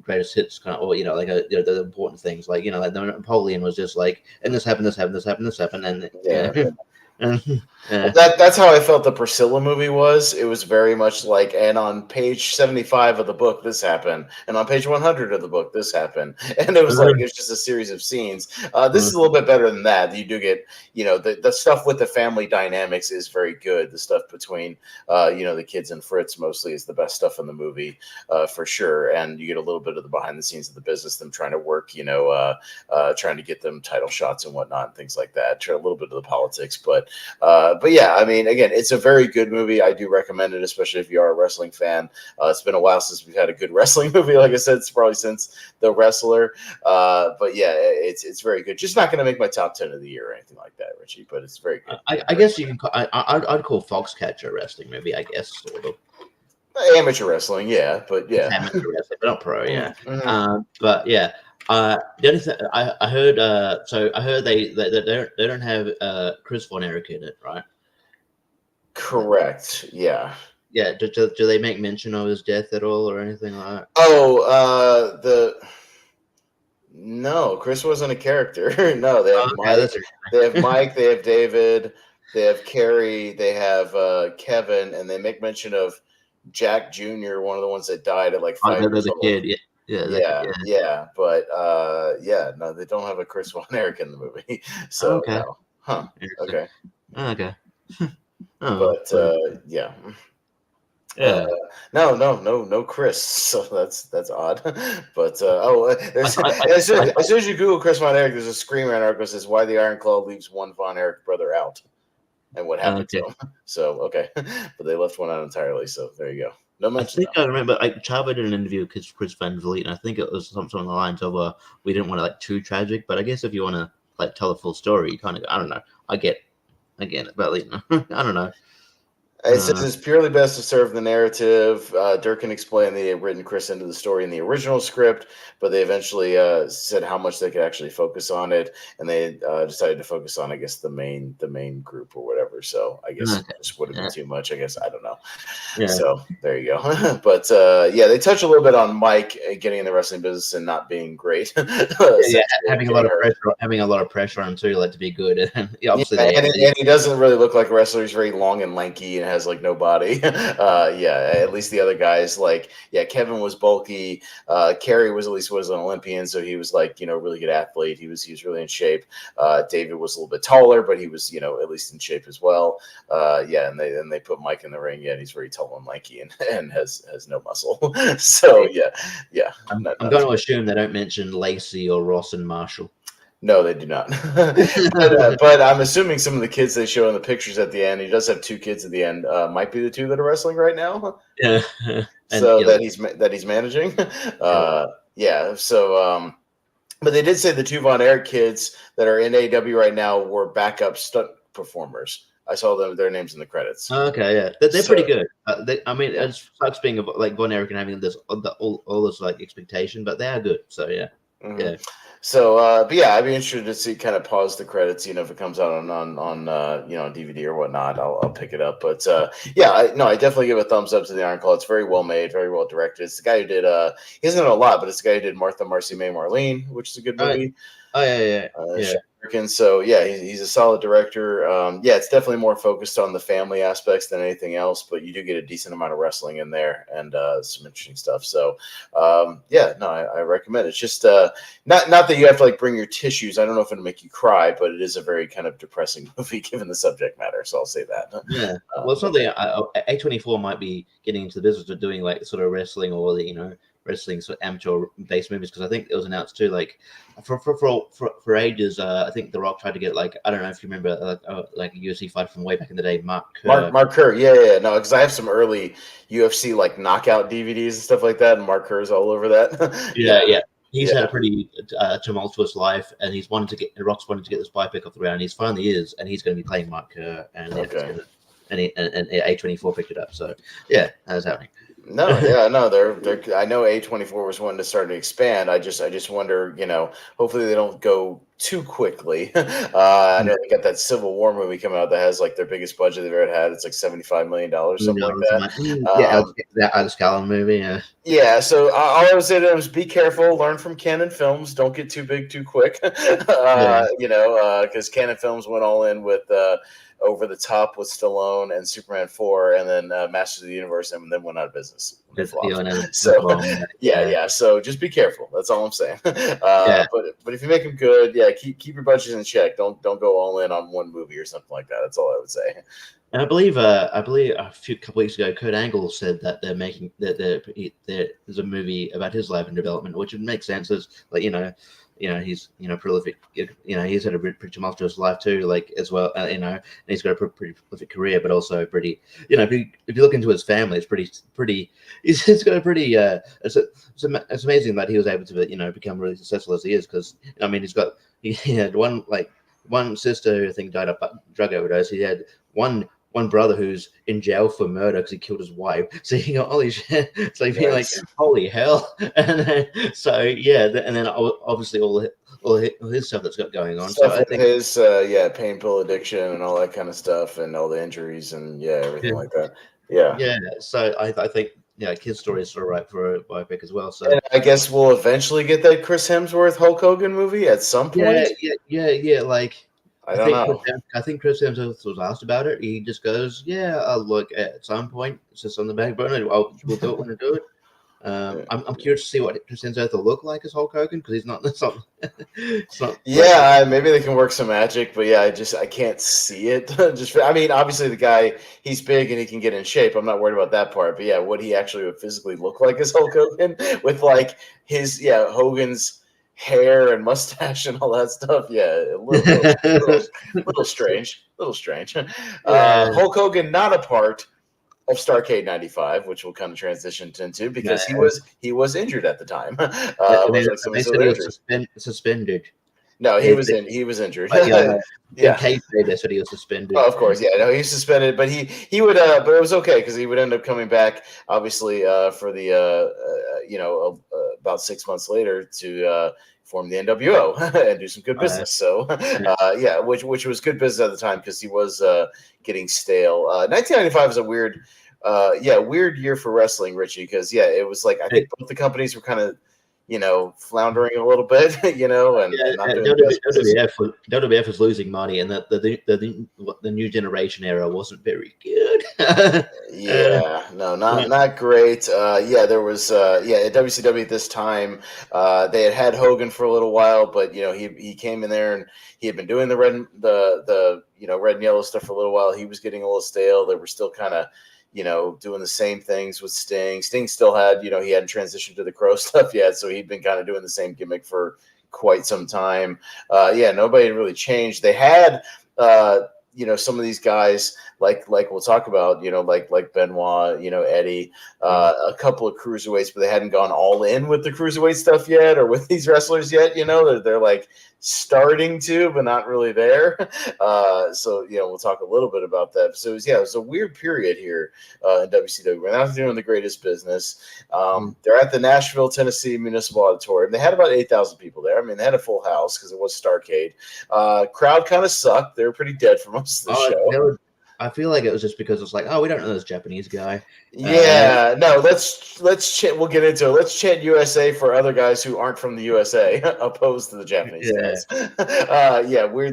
greatest hits kind of, or like the important things, like like Napoleon was just like, and this happened, and Yeah. That's how I felt the Priscilla movie was. It was very much like, and on page 75 of the book, this happened, and on page 100 of the book, this happened, and it was just a series of scenes. This is a little bit better than that. You do get, the stuff with the family dynamics is very good. The stuff between, the kids and Fritz mostly is the best stuff in the movie, for sure. And you get a little bit of the behind the scenes of the business, them trying to work, trying to get them title shots and whatnot, and things like that. A little bit of the politics, but yeah, I mean, again, it's a very good movie. I do recommend it, especially if you are a wrestling fan. It's been a while since we've had a good wrestling movie. Like I said, it's probably since The Wrestler. But yeah, it's very good. Just not going to make my top 10 of the year or anything like that, Richie. But it's very good. I guess you can. I'd call Foxcatcher wrestling movie. I guess sort of. Amateur wrestling, yeah, but yeah, amateur wrestling, but not pro, yeah. Mm-hmm. But yeah, the only thing I heard, so I heard they don't have Chris Von Erich in it, right? Correct. Yeah. Yeah. Do they make mention of his death at all or anything like that? Oh, no, Chris wasn't a character. No, they have Mike. They have Mike. They have David. They have Carrie. They have Kevin, and they make mention of Jack Jr., one of the ones that died at like 5 years old. Kid, yeah. But no, they don't have a Chris Von Erich in the movie. So okay. No. Huh. Okay. But yeah. Yeah. No, Chris. So that's odd. But as soon as you Google Chris Von Erich, there's a Screen Rant article that says why the Iron Claw leaves one Von Erich brother out and what happened to him. So okay, but they left one out entirely. So there you go. No mention. I think I remember Chavo did an interview with Chris Van Vliet, and I think it was something on the lines of we didn't want to too tragic, but I guess if you want to tell a full story, you kind of I don't know. I get it, but I don't know. It says it's purely best to serve the narrative. Durkin explained they had written Chris into the story in the original script, but they eventually said how much they could actually focus on it, and they decided to focus on, I guess, the main group or whatever. So I guess this would have been too much. I guess I don't know. Yeah. So there you go. But they touch a little bit on Mike getting in the wrestling business and not being great. Having a lot of pressure on him too, to be good. And obviously, and he doesn't really look like a wrestler. He's very long and lanky and has no body. At least the other guys, Kevin was bulky. Kerry was an Olympian, so he was really good athlete. He was really in shape. David was a little bit taller, but he was at least in shape as well. And they put Mike in the ring. Yeah, and he's very tall and lanky and has no muscle. So I'm going to assume they don't mention Lacey or Ross and Marshall. No, they do not. But I'm assuming some of the kids they show in the pictures at the end, he does have two kids at the end, might be the two that are wrestling right now. Yeah. So that he's managing. So but they did say the two Von Erich kids that are in AEW right now were backup stunt performers. I saw their names in the credits. Okay, yeah, they're pretty good. It sucks being Von Erich and having all this expectation, but they are good. So yeah, yeah. So, I'd be interested to see kind of pause the credits, if it comes out on DVD or whatnot, I'll pick it up. But I definitely give a thumbs up to the Iron Claw. It's very well made, very well directed. It's the guy who did he hasn't done a lot, but it's the guy who did Martha, Marcy, May, Marlene, which is a good movie. So he's a solid director. It's definitely more focused on the family aspects than anything else, but you do get a decent amount of wrestling in there and some interesting stuff. So I recommend it. It's just not that you have to bring your tissues. I don't know if it'll make you cry, but it is a very kind of depressing movie given the subject matter. So I'll say that. Yeah. Well, something A24 might be getting into the business of doing sort of wrestling or wrestling sort of amateur based movies, because I think it was announced too for ages. I think The Rock tried to get I don't know if you remember a UFC fighter from way back in the day, Mark Kerr. Mark Kerr, yeah, no, because I have some early UFC knockout DVDs and stuff like that, and Mark Kerr's all over that. yeah. He's had a pretty tumultuous life, and Rock's wanted to get this biopic off the ground. He's finally is, and he's going to be playing Mark Kerr, and A24 picked it up. So yeah, that's happening. No, they're I know A24 was one to start to expand. I just wonder, hopefully they don't go too quickly. I know they got that Civil War movie coming out that has like their biggest budget they've ever had. It's like $75 million, Who something like knows? that. Yeah, that Alex Callan movie. Yeah. Yeah, so all I would say to them is be careful, learn from Canon Films, don't get too big too quick. Yeah. Because Canon Films went all in with Over the Top with Stallone and Superman 4, and then Masters of the Universe, and then went out of business. They With the flopped. the So bomb. yeah. So just be careful. That's all I'm saying. Yeah. But if you make them good, yeah, keep your budgets in check. Don't go all in on one movie or something like that. That's all I would say. And I believe a couple weeks ago, Kurt Angle said that they're making that there's a movie about his life and development, which would make sense. As like he's prolific. He's had a pretty tumultuous life too, like as well. And he's got a pretty prolific career, but also pretty. If you look into his family, it's pretty. He's got a pretty. It's amazing that he was able to become really successful as he is, because he had one sister who I think died of drug overdose. He had one brother who's in jail for murder because he killed his wife. So you go, holy shit! So you're like, holy hell! And then, and then obviously all his stuff that's got going on. Stuff So I with think his pain pill addiction and all that kind of stuff, and all the injuries and everything like that. Yeah. So I think his story is sort of right for a biopic as well. So and I guess we'll eventually get that Chris Hemsworth Hulk Hogan movie at some point. Yeah. Like I don't know. I think Chris Hemsworth was asked about it. He just goes, "Yeah, I'll look at some point. It's just on the back burner. We'll do it when I do it." I'm curious to see what Chris Hemsworth will look like as Hulk Hogan, because he's not. It's not. Maybe they can work some magic, but I can't see it. Obviously the guy, he's big and he can get in shape. I'm not worried about that part. But what he actually would physically look like as Hulk Hogan with like his Hogan's hair and mustache and all that stuff. A little strange. Hulk Hogan not a part of Starrcade '95, which we'll kind of transition into, because he was injured at the time. They said he was suspended. No, he was injured. In case they said he was suspended. Oh, of course, he was suspended, but he would, but it was okay because he would end up coming back, obviously, for the about 6 months later to form the NWO and do some good business. So, which was good business at the time because he was getting stale. 1995 is a weird year for wrestling, Richie, because it was like I think both the companies were kind of floundering a little bit, and not doing WWF was losing money, and that the new generation era wasn't very good. Not great. There was at WCW at this time, they had Hogan for a little while, but he came in there and he had been doing the red and yellow stuff for a little while. He was getting a little stale. They were still kind of doing the same things with Sting. Sting still had, he hadn't transitioned to the Crow stuff yet, so he'd been kind of doing the same gimmick for quite some time. Nobody had really changed. They had, some of these guys like we'll talk about, like Benoit, Eddie, a couple of cruiserweights, but they hadn't gone all in with the cruiserweight stuff yet, or with these wrestlers yet. They're like starting to, but not really there. So we'll talk a little bit about that. So it was a weird period here in WCW. We're not doing the greatest business. They're at the Nashville, Tennessee Municipal Auditorium. They had about 8,000 people there. I mean, they had a full house because it was Starrcade. Crowd kind of sucked. They were pretty dead for most of the show. I feel like it was just because it's like, we don't know this Japanese guy. Let's we'll get into it. Let's chant USA for other guys who aren't from the USA, opposed to the Japanese guys.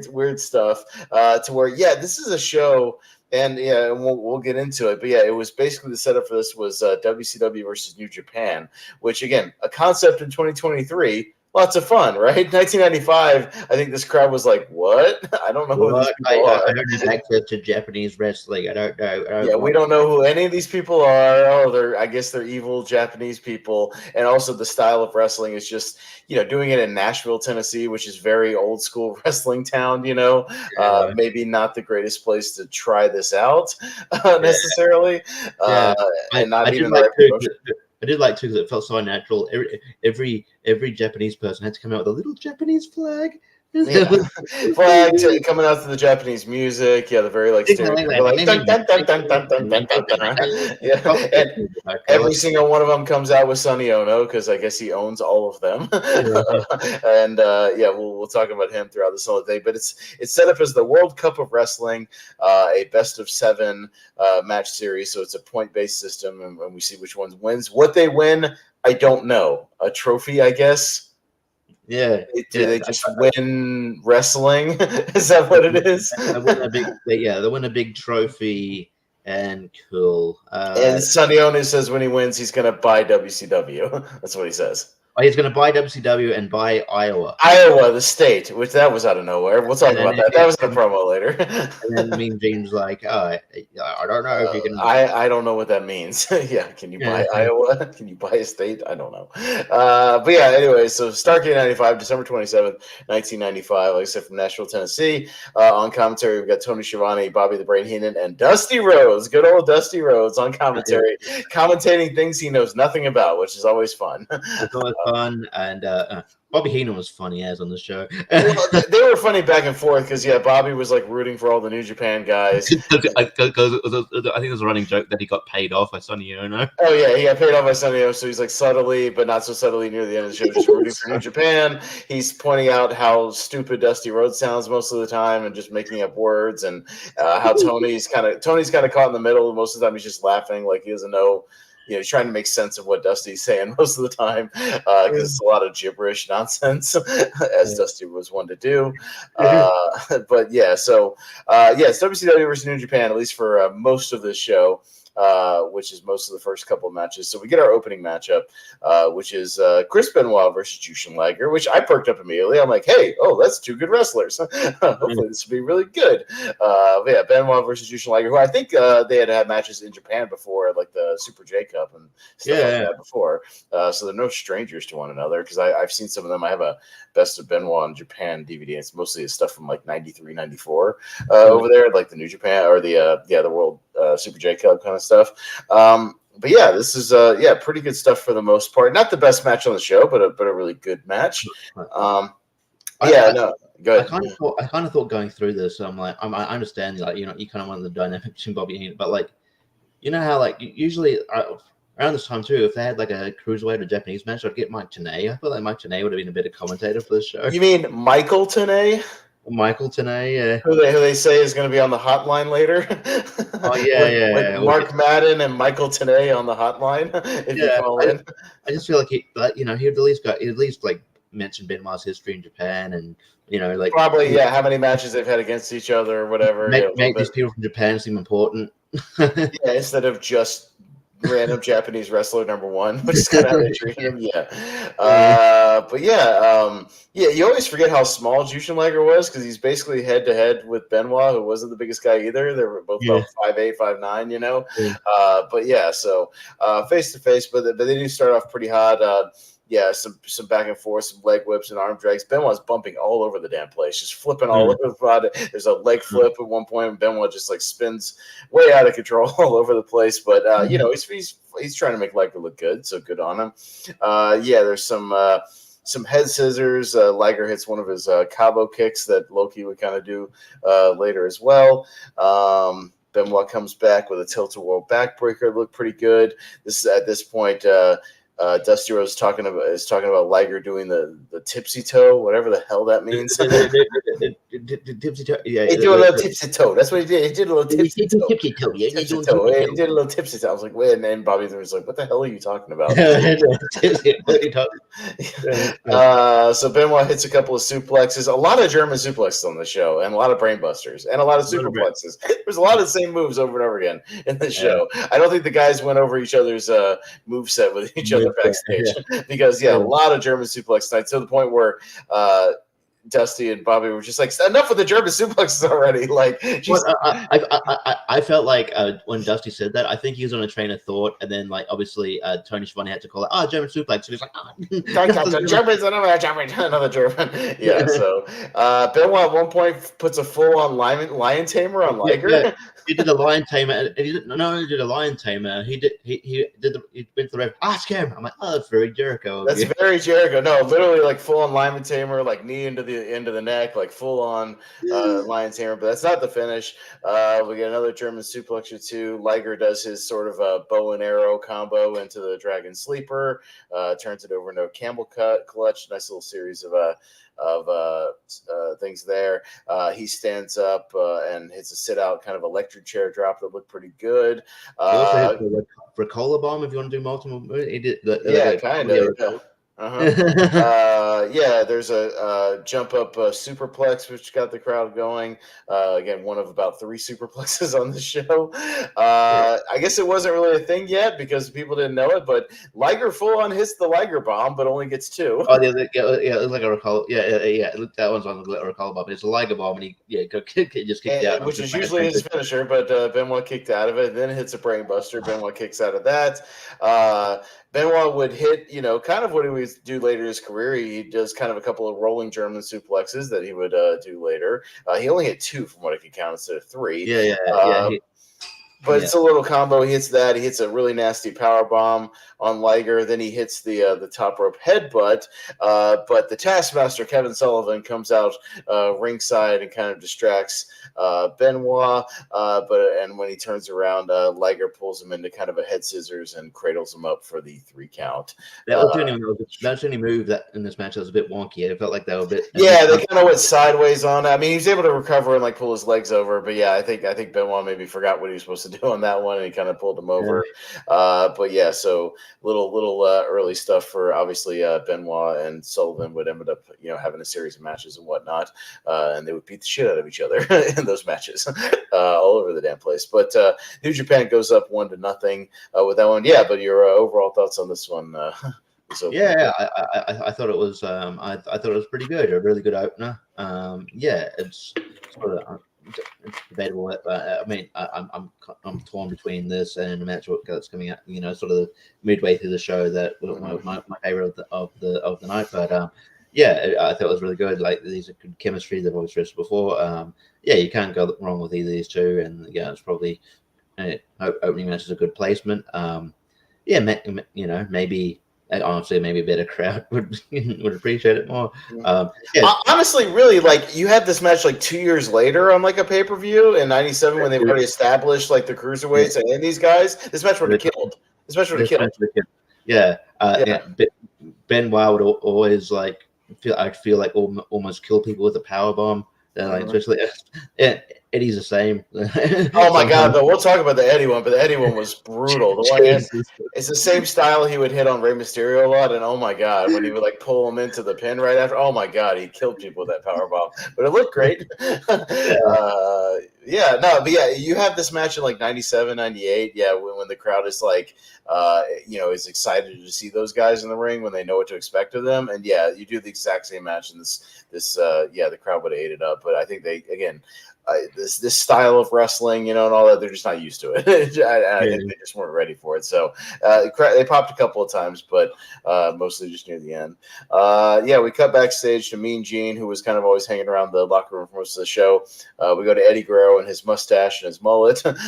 Weird stuff. To where this is a show, and we'll get into it. But it was basically the setup for this was WCW versus New Japan, which again, a concept in 2023. Lots of fun, right? 1995, I think this crowd was like, what? I don't know who these people are. I don't have access to Japanese wrestling. I don't know. We don't know who any of these people are. I guess they're evil Japanese people. And also the style of wrestling is just, doing it in Nashville, Tennessee, which is very old school wrestling town, maybe not the greatest place to try this out necessarily. And not even the right promotion. I did like too because it felt so unnatural. Every Japanese person had to come out with a little Japanese flag Yeah, flag coming out to the Japanese music. Yeah, the very like stereotypical like dun dun dun dun dun dun dun dun dun. Yeah, and every single one of them comes out with Sonny Ono because I guess he owns all of them. And yeah, we'll talk about him throughout this whole thing. But it's set up as the World Cup of Wrestling, a best of 7 match series. So it's a point based system, and we see which one wins. What they win, I don't know. A trophy, I guess. Yeah. Do they just win wrestling? Is that what it is? They win a big trophy, and cool. And Sonny Ono says when he wins, he's going to buy WCW. That's what he says. He's going to buy WCW and buy Iowa. Iowa, the state, which that was out of nowhere. We'll talk about that. That was in a promo later. And then Mean Gene's like, I don't know if you can. I don't know what that means. Yeah, can you buy Iowa? Can you buy a state? I don't know. But yeah, anyway, so Starrcade 95, December 27th, 1995, like I said, from Nashville, Tennessee. On commentary, we've got Tony Schiavone, Bobby the Brain Heenan, and Dusty Rhodes. Good old Dusty Rhodes on commentary, commentating things he knows nothing about, which is always fun. It's always fun, and Bobby Heenan was funny as on the show. Well, they were funny back and forth because Bobby was like rooting for all the New Japan guys. I think there's a running joke that he got paid off by Sonny Ono. Oh yeah, he got paid off by Sonny Ono, so he's like subtly, but not so subtly near the end of the show, just rooting for New Japan. He's pointing out how stupid Dusty Rhodes sounds most of the time, and just making up words, and how Tony's kind of caught in the middle. Most of the time, he's just laughing like he doesn't know. He's trying to make sense of what Dusty's saying most of the time because it's a lot of gibberish nonsense, as Dusty was one to do. But yeah, so it's WCW versus New Japan, at least for most of this show. Which is most of the first couple of matches. So we get our opening matchup, which is Chris Benoit versus Jushin Liger, which I perked up immediately. I'm like, hey, that's 2 good wrestlers. Hopefully this will be really good. But yeah, Benoit versus Jushin Liger, who I think they had matches in Japan before, like the Super J Cup and stuff like that before. So they're no strangers to one another because I've seen some of them. I have a Best of Benoit in Japan DVD. It's mostly stuff from like 93, 94 over there, like the New Japan or the World Super J Cup kind of stuff. But yeah, this is pretty good stuff for the most part. Not the best match on the show, but a really good match. Go ahead. I kind of thought going through this, I'm like, I understand, like, you kind of want the dynamic between Bobby and Heenan, but like, you know how like usually around this time too, if they had like a cruiserweight or Japanese match, I'd get Mike Tenay. I feel like Mike Tenay would have been a better commentator for the show. You mean Michael Tenay? Michael Tenay, yeah. Who they say is going to be on the hotline later. Oh yeah, Mark Madden and Michael Tenay on the hotline. If you call in. I just feel like he'd at least like mention Benoit's history in Japan, and like probably how many matches they've had against each other or whatever. Make these people from Japan seem important. Instead of just random Japanese wrestler number 1, which is kind of how they treat him. But you always forget how small Jushin Liger was because he's basically head to head with Benoit, who wasn't the biggest guy either. They were both about 5'8", 5'9", But so face to face, but they do start off pretty hot. Some back and forth, some leg whips and arm drags. Benoit's bumping all over the damn place, just flipping all over the body. There's a leg flip at one point, and Benoit just like spins way out of control all over the place. But he's trying to make Liger look good, so good on him. There's some head scissors. Liger hits one of his Cabo kicks that Loki would kind of do later as well. Benoit comes back with a tilt-a-whirl backbreaker. Looked pretty good. This is at this point. Dusty Rhodes is talking about Liger doing the tipsy toe, whatever the hell that means. Tipsy toe, he did a little tipsy toe. That's what he did. He did a little tipsy toe. He did a little tipsy toe. I was like, wait, and then Bobby was like, what the hell are you talking about? So Benoit hits a couple of suplexes, a lot of German suplexes on the show, and a lot of brainbusters, and a lot of superplexes. There's a lot of the same moves over and over again in the show. I don't think the guys went over each other's moveset with each other backstage because a lot of German suplex nights to the point where Dusty and Bobby were just like, enough with the German suplexes already. Like, I felt like when Dusty said that, I think he was on a train of thought, and then like obviously Tony Schiavone had to call it German suplex, so he's like, German's another German. Yeah. So Benoit at one point puts a full on lion tamer on Liger. He did a lion tamer. He did a lion tamer. He went to the ref. Ask him. I'm like, that's very Jericho. That's very Jericho. No, literally like full on lion tamer, like knee into the the end of the neck, like full on lion's hammer. But that's not the finish. We get another German suplex or two. Liger does his sort of a bow and arrow combo into the Dragon Sleeper, turns it over into a camel cut clutch. Nice little series of things there. He stands up and hits a sit out kind of electric chair drop that looked pretty good. He also hit the Ricola bomb if you want to do multiple. He did kind of. Yeah, there's a jump up superplex, which got the crowd going. Again, one of about 3 superplexes on the show. I guess it wasn't really a thing yet because people didn't know it, but Liger full on hits the Liger bomb, but only gets 2. Oh, yeah, it's like a Ricola. Yeah. That one's on the Ricola bomb. It's a Liger bomb, and he just kicked out. Which is usually his finisher, but Benoit kicked out of it. Then hits a brainbuster. Benoit kicks out of that. Benoit would hit, kind of what he would do later in his career. He does kind of a couple of rolling German suplexes that he would do later. He only hit 2 from what I could count instead of 3. But it's a little combo. He hits that. He hits a really nasty power bomb on Liger. Then he hits the top rope headbutt. But the Taskmaster, Kevin Sullivan, comes out ringside and kind of distracts Benoit. And when he turns around, Liger pulls him into kind of a head scissors and cradles him up for the 3 count. That was the only move that in this match that was a bit wonky. It felt like they were a bit. Yeah, they kind of went sideways on it. I mean, he was able to recover and pull his legs over. But yeah, I think Benoit maybe forgot what he was supposed to do on that one, and he kind of pulled him over. But yeah, so little early stuff for obviously Benoit and Sullivan would end up having a series of matches and whatnot, and they would beat the shit out of each other in those matches all over the damn place. But New Japan goes up 1-0 with that one. Yeah, but your overall thoughts on this one? I thought it was I thought it was pretty good, a really good opener. It's sort of it's debatable, but I mean I'm torn between this and the match that's coming out, sort of midway through the show that my favorite of the night. But I thought it was really good. Like, these are good chemistry. They've always stressed before. You can't go wrong with either of these two, and it's probably opening match is a good placement. Maybe. Honestly, maybe a better crowd would appreciate it more. Honestly, really, you had this match 2 years later on a pay-per-view in '97 when they've already established the cruiserweights and these guys. This match would have killed. Benoit would always feel like almost kill people with a power bomb. Especially Eddie's the same. Oh my God! Though we'll talk about the Eddie one, but the Eddie one was brutal. The one it's the same style he would hit on Rey Mysterio a lot, and oh my God, when he would pull him into the pin right after, oh my God, he killed people with that power bomb. But it looked great. You have this match in 97, 98. Yeah, when the crowd is is excited to see those guys in the ring when they know what to expect of them, and you do the exact same match in this. The crowd would have ate it up, but I think they this style of wrestling, and all that, they're just not used to it. I think they just weren't ready for it. So they popped a couple of times, but mostly just near the end. We cut backstage to Mean Gene, who was kind of always hanging around the locker room for most of the show. We go to Eddie Guerrero and his mustache and his mullet in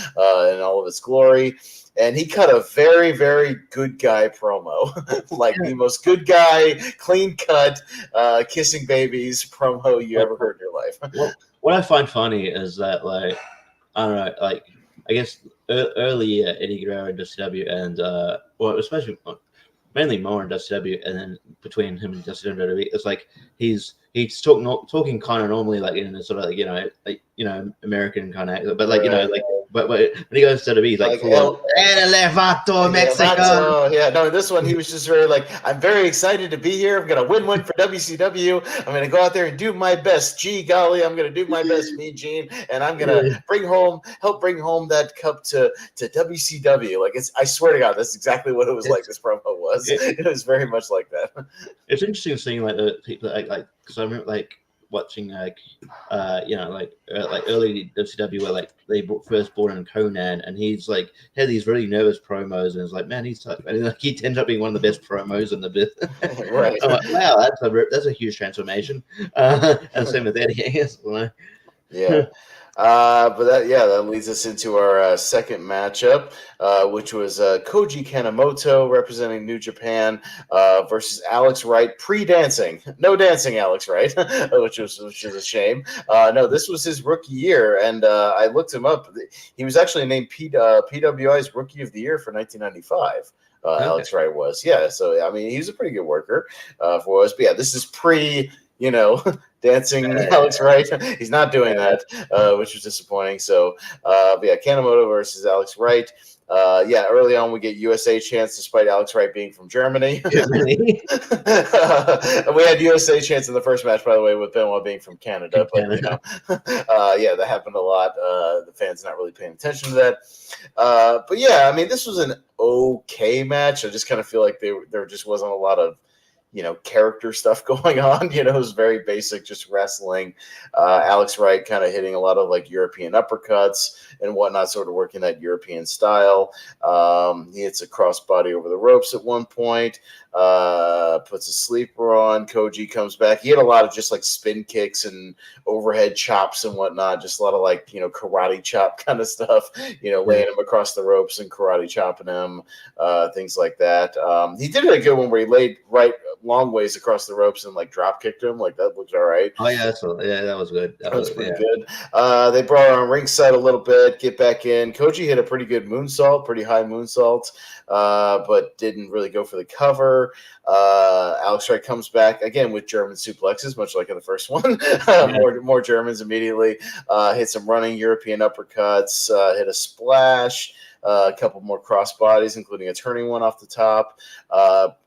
all of its glory. And he cut a very, very good guy promo, the most good guy, clean cut, kissing babies promo you ever heard in your life. Well, what I find funny is that, I don't know, I guess early Eddie Guerrero in WCW, and especially mainly more in WCW, and then between him and WCW, it's he's talking kind of normally, in a sort of American kind of, but but when he goes to WWE, he's full Elevato Mexico. No, this one he was just very I'm very excited to be here. I'm gonna win one for WCW. I'm gonna go out there and do my best. Gee golly, I'm gonna do my best, Mean Gene, and I'm gonna help bring home that cup to WCW. I swear to God, that's exactly what it was like. This promo was. It was very much like that. It's interesting seeing the people because I remember watching early WCW where they first brought in Conan, and he's had these really nervous promos, and it's man, he's tough, and he ends up being one of the best promos in the business. Right. I'm wow, that's a huge transformation. And same with Eddie, I guess. Yeah. But that leads us into our second matchup, which was Koji Kanemoto representing New Japan versus Alex Wright pre-dancing. No dancing, Alex Wright, which is a shame. No, this was his rookie year, and I looked him up. He was actually named PWI's Rookie of the Year for 1995. Okay. Alex Wright was, yeah. So I mean, he's a pretty good worker for us. But yeah, this is pre, dancing Alex Wright. He's not doing that, which was disappointing. So, but yeah, Kanemoto versus Alex Wright. Early on we get USA chance despite Alex Wright being from Germany. Really? We had USA chance in the first match, by the way, with Benoit being from Canada. But that happened a lot. The fans not really paying attention to that. But yeah, I mean, this was an okay match. I just kind of feel like there just wasn't a lot of character stuff going on. It was very basic, just wrestling. Alex Wright kind of hitting a lot of like European uppercuts and whatnot, sort of working that European style. He hits a crossbody over the ropes at one point, puts a sleeper on. Koji comes back. He had a lot of just like spin kicks and overhead chops and whatnot, just a lot of like, karate chop kind of stuff, laying him across the ropes and karate chopping him, things like that. He did a good one where he laid right long ways across the ropes and like drop kicked him. Like that looked all right. Oh yeah, that was good. That was pretty good. They brought her on ringside a little bit, get back in. Koji hit a pretty good moonsault, pretty high moonsault, but didn't really go for the cover. Alex Wright comes back again with German suplexes, much like in the first one. More Germans immediately. Hit some running European uppercuts, hit a splash. A couple more crossbodies, including a turning one off the top.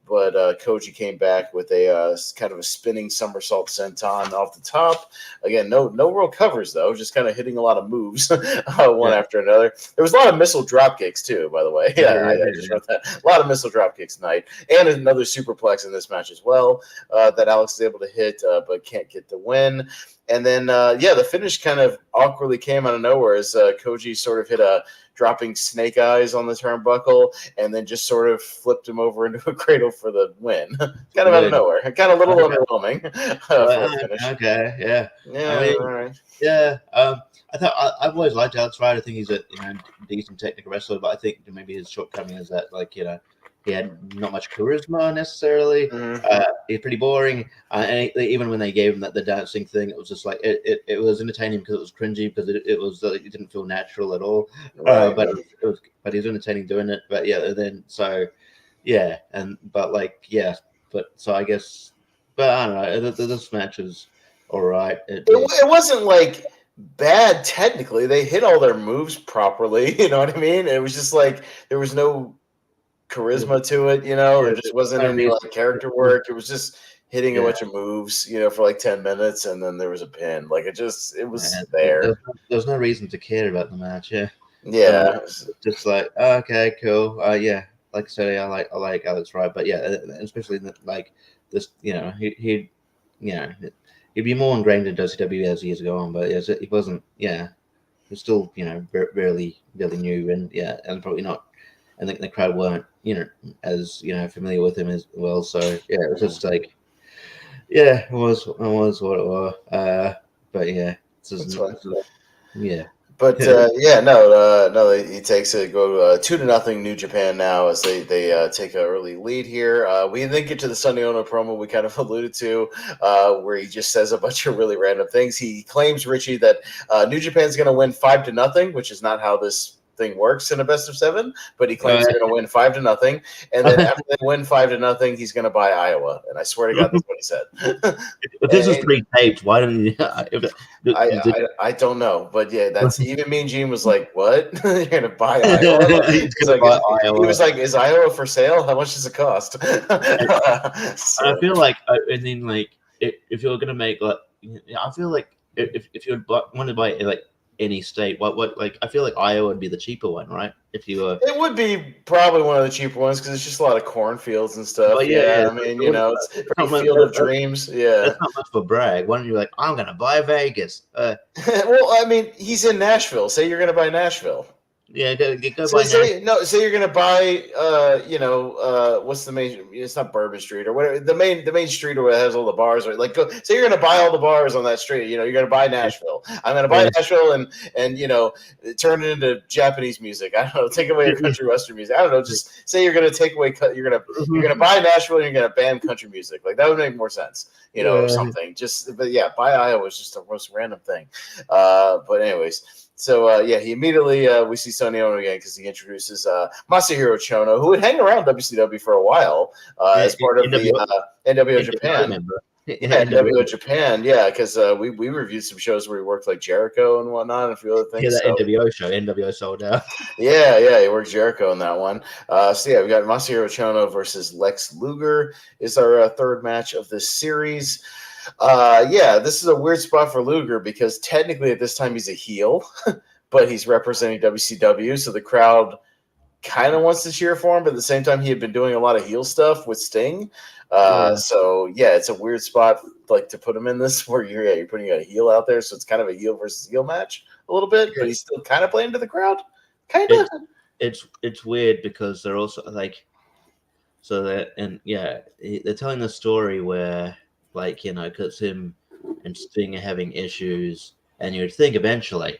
But Koji came back with a kind of a spinning somersault senton off the top. Again, no real covers, though, just kind of hitting a lot of moves one after another. There was a lot of missile drop kicks, too, by the way. I just wrote that. A lot of missile drop kicks tonight. And another superplex in this match as well that Alex is able to hit but can't get the win. And then, the finish kind of awkwardly came out of nowhere as Koji sort of hit a dropping snake eyes on the turnbuckle and then just sort of flipped him over into a cradle for the win. Kind of out of nowhere. Kind of a little underwhelming for a finish. Okay, yeah. Yeah, I mean, all right. Yeah, I've always liked Alex Wright. I think he's a decent technical wrestler, but I think maybe his shortcoming is that he had not much charisma necessarily. Mm-hmm. He's pretty boring. And even when they gave him the dancing thing, it was just like it was entertaining because it was cringy because it didn't feel natural at all. Right. But he was entertaining doing it. But yeah, then so I guess. But I don't know. This match is all right. It wasn't like bad technically. They hit all their moves properly. You know what I mean? It was just like there was no charisma to it, there just wasn't any like character work. It was just hitting a bunch of moves, for like 10 minets, and then there was a pin. Like it was there. There's no reason to care about the match. Just like okay, cool. Like I said, I like Alex Wright, but especially like this, he'd be more ingrained in WCW as years go on, but he wasn't. Yeah, he's still barely new, and probably not. I think the crowd weren't, as familiar with him as well. So it was just like, it was what it was. But it's just, But he takes it. Go 2-0 New Japan now as they take an early lead here. We then get to the Sonny Ono promo we kind of alluded to, where he just says a bunch of really random things. He claims, Richie, that New Japan's going to win 5-0, which is not how this thing works in a best of 7, but he claims they're going to win 5-0, and then after they win 5-0, he's going to buy Iowa. And I swear to God, that's what he said. If this is pre-taped, why didn't you? I don't know, but that's even Mean Gene was like, "What? You're going to buy Iowa?" He was like, "Is Iowa for sale? How much does it cost?" I feel like, if you're going to make I feel like if you want to buy like any state, what I feel like Iowa would be the cheaper one, right? If you were, it would be probably one of the cheaper ones because it's just a lot of cornfields and stuff. But I mean, it's pretty Field of Dreams. Yeah, that's not much for brag. Why don't you like, I'm gonna buy Vegas? Well, I mean, he's in Nashville. Say you're gonna buy Nashville. Yeah, go So buy Nash. say no. Say you're gonna buy, what's the main? It's not Bourbon Street or whatever. The main street where it has all the bars. Or like, say you're gonna buy all the bars on that street. You're gonna buy Nashville. I'm gonna buy Yeah, Nashville and turn it into Japanese music. I don't know. Take away your country western music. I don't know. Just say you're gonna take away. You're gonna buy Nashville and you're gonna ban country music. Like that would make more sense. Or something. But yeah, buy Iowa is just the most random thing. But anyways. So he immediately we see Sonny Ono again because he introduces Masahiro Chono, who would hang around WCW for a while as part of the NWO Japan. Member. Yeah, NWO Japan. Yeah, because we reviewed some shows where he worked like Jericho and whatnot, and a few other things. Yeah, that NWO show, NWO Sold Out. Yeah, he worked Jericho in that one. We got Masahiro Chono versus Lex Luger is our third match of this series. This is a weird spot for Luger because technically at this time he's a heel, but he's representing WCW, so the crowd kind of wants to cheer for him, but at the same time he had been doing a lot of heel stuff with Sting. It's a weird spot like to put him in this where you're putting a heel out there, so it's kind of a heel versus heel match a little bit, but he's still kind of playing to the crowd. Kind of. It's weird because they're also like they're telling the story where because him and Sting are having issues, and you'd think eventually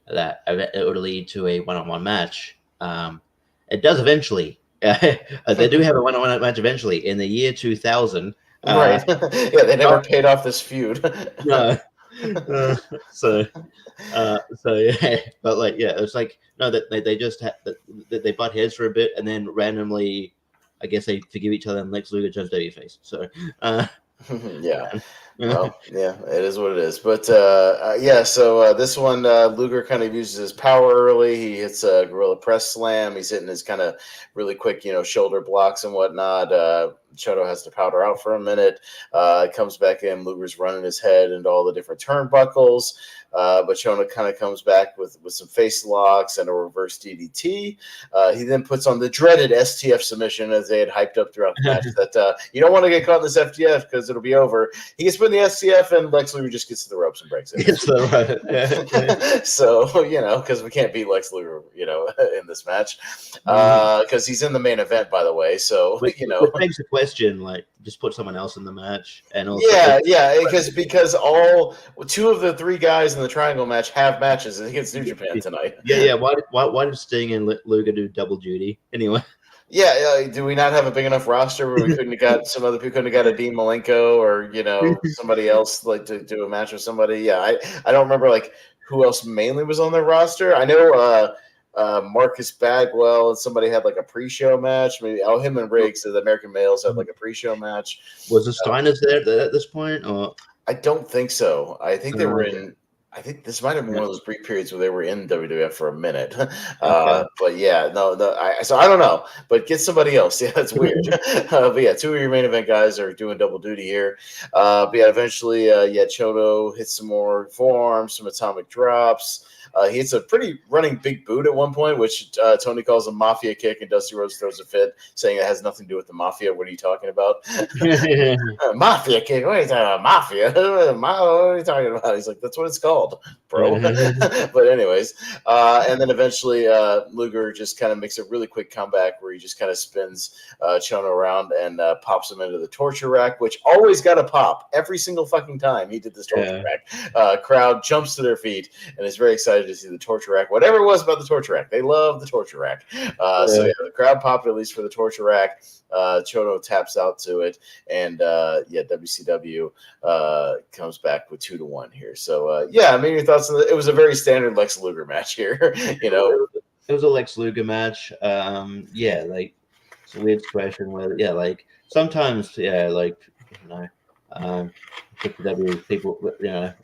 that it would lead to a one-on-one match. It does eventually. They do have a one-on-one match eventually in the year 2000. Right. They never paid off this feud. No. But it's like no, that they just they butt heads for a bit, and then randomly, I guess they forgive each other, and Lex Luger turns babyface. So. Well, it is what it is. But this one, Luger kind of uses his power early. He hits a gorilla press slam. He's hitting his kind of really quick, shoulder blocks and whatnot. Chono has to powder out for a minute. Comes back in. Luger's running his head into all the different turnbuckles. But Chono kind of comes back with some face locks and a reverse DDT. He then puts on the dreaded STF submission as they had hyped up throughout the match that you don't want to get caught in this FTF because it'll be over. He gets put in the STF and Lex Luger just gets to the ropes and breaks it. So, because we can't beat Lex Luger, in this match because he's in the main event, by the way. So, Which begs the question, just put someone else in the match. And also because two of the three guys in the triangle match have matches against New Japan tonight. Why did Sting and Luger do double duty anyway? Do we not have a big enough roster where we couldn't have got some other people? Couldn't have got a Dean Malenko or somebody else to do a match with somebody? I don't remember who else mainly was on their roster. I know Marcus Bagwell and somebody had a pre-show match. Maybe him and Riggs, the American Males, had a pre-show match. Was the Steiners there at this point? Or I don't think so. I think they were in. I think this might have been one of those brief periods where they were in WWF for a minute. But yeah, no. So I don't know. But get somebody else. Yeah, that's weird. But yeah, two of your main event guys are doing double duty here. But yeah, eventually, Chono hits some more forearms, some atomic drops. He hits a pretty running big boot at one point, which Tony calls a mafia kick, and Dusty Rhodes throws a fit, saying it has nothing to do with the mafia. What are you talking about? Mafia kick? What are you talking about? Mafia? What are you talking about? He's like, that's what it's called, bro. But anyways, and then eventually Luger just kind of makes a really quick comeback where he just kind of spins Chono around and pops him into the torture rack, which always got a pop every single fucking time he did this torture rack. Crowd jumps to their feet and is very excited to see the torture rack. Whatever it was about the torture rack, they love the torture rack. The crowd popped at least for the torture rack. Chono taps out to it, and WCW comes back with 2-1 here. So your thoughts on it was a very standard Lex Luger match here. It was a Lex Luger match. It's a weird situation where sometimes people,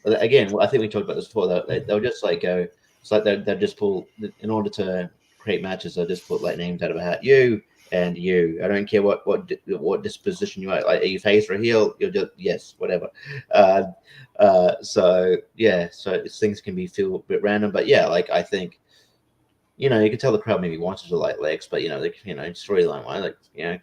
again, I think we talked about this before. They'll just go. It's like they'll just pull in order to create matches. They'll just put names out of a hat. You and you. I don't care what disposition you are. Are you face or heel? You'll just yes, whatever. So things can feel a bit random. But I think. You can tell the crowd maybe wanted to like Lex, but storyline wise,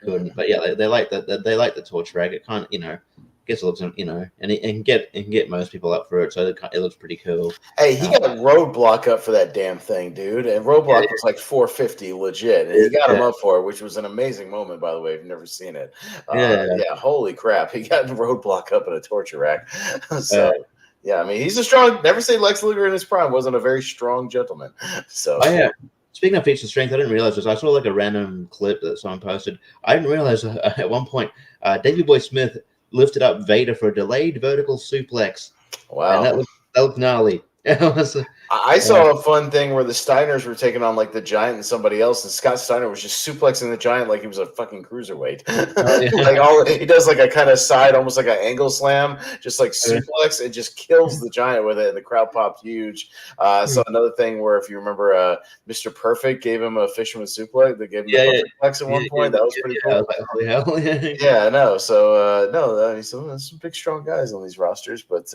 couldn't. But they like the torture rack. It kind of guess it looks, and get most people up for it, so it looks pretty cool. Hey, he got Roadblock up for that damn thing, dude. And Roadblock was like 450 legit, and he got him up for it, which was an amazing moment, by the way. If you've never seen it, yeah, holy crap, he got Roadblock up in a torture rack. So. Yeah, I mean, he's a strong. Never say Lex Luger in his prime wasn't a very strong gentleman. So, speaking of feats of strength, I didn't realize this. I saw like a random clip that someone posted. I didn't realize at one point, Davey Boy Smith lifted up Vader for a delayed vertical suplex. Wow, and that looked gnarly. I saw a fun thing where the Steiners were taking on like the Giant and somebody else, and Scott Steiner was just suplexing the Giant like he was a fucking cruiserweight. Like he does like a kind of side, almost like an angle slam, just like suplex, and just kills the Giant with it, and the crowd popped huge. So another thing where, if you remember, Mr. Perfect gave him a fisherman suplex. They gave him a suplex at one point. That was pretty cool. Yeah, I know. So no, I mean, some big strong guys on these rosters, but.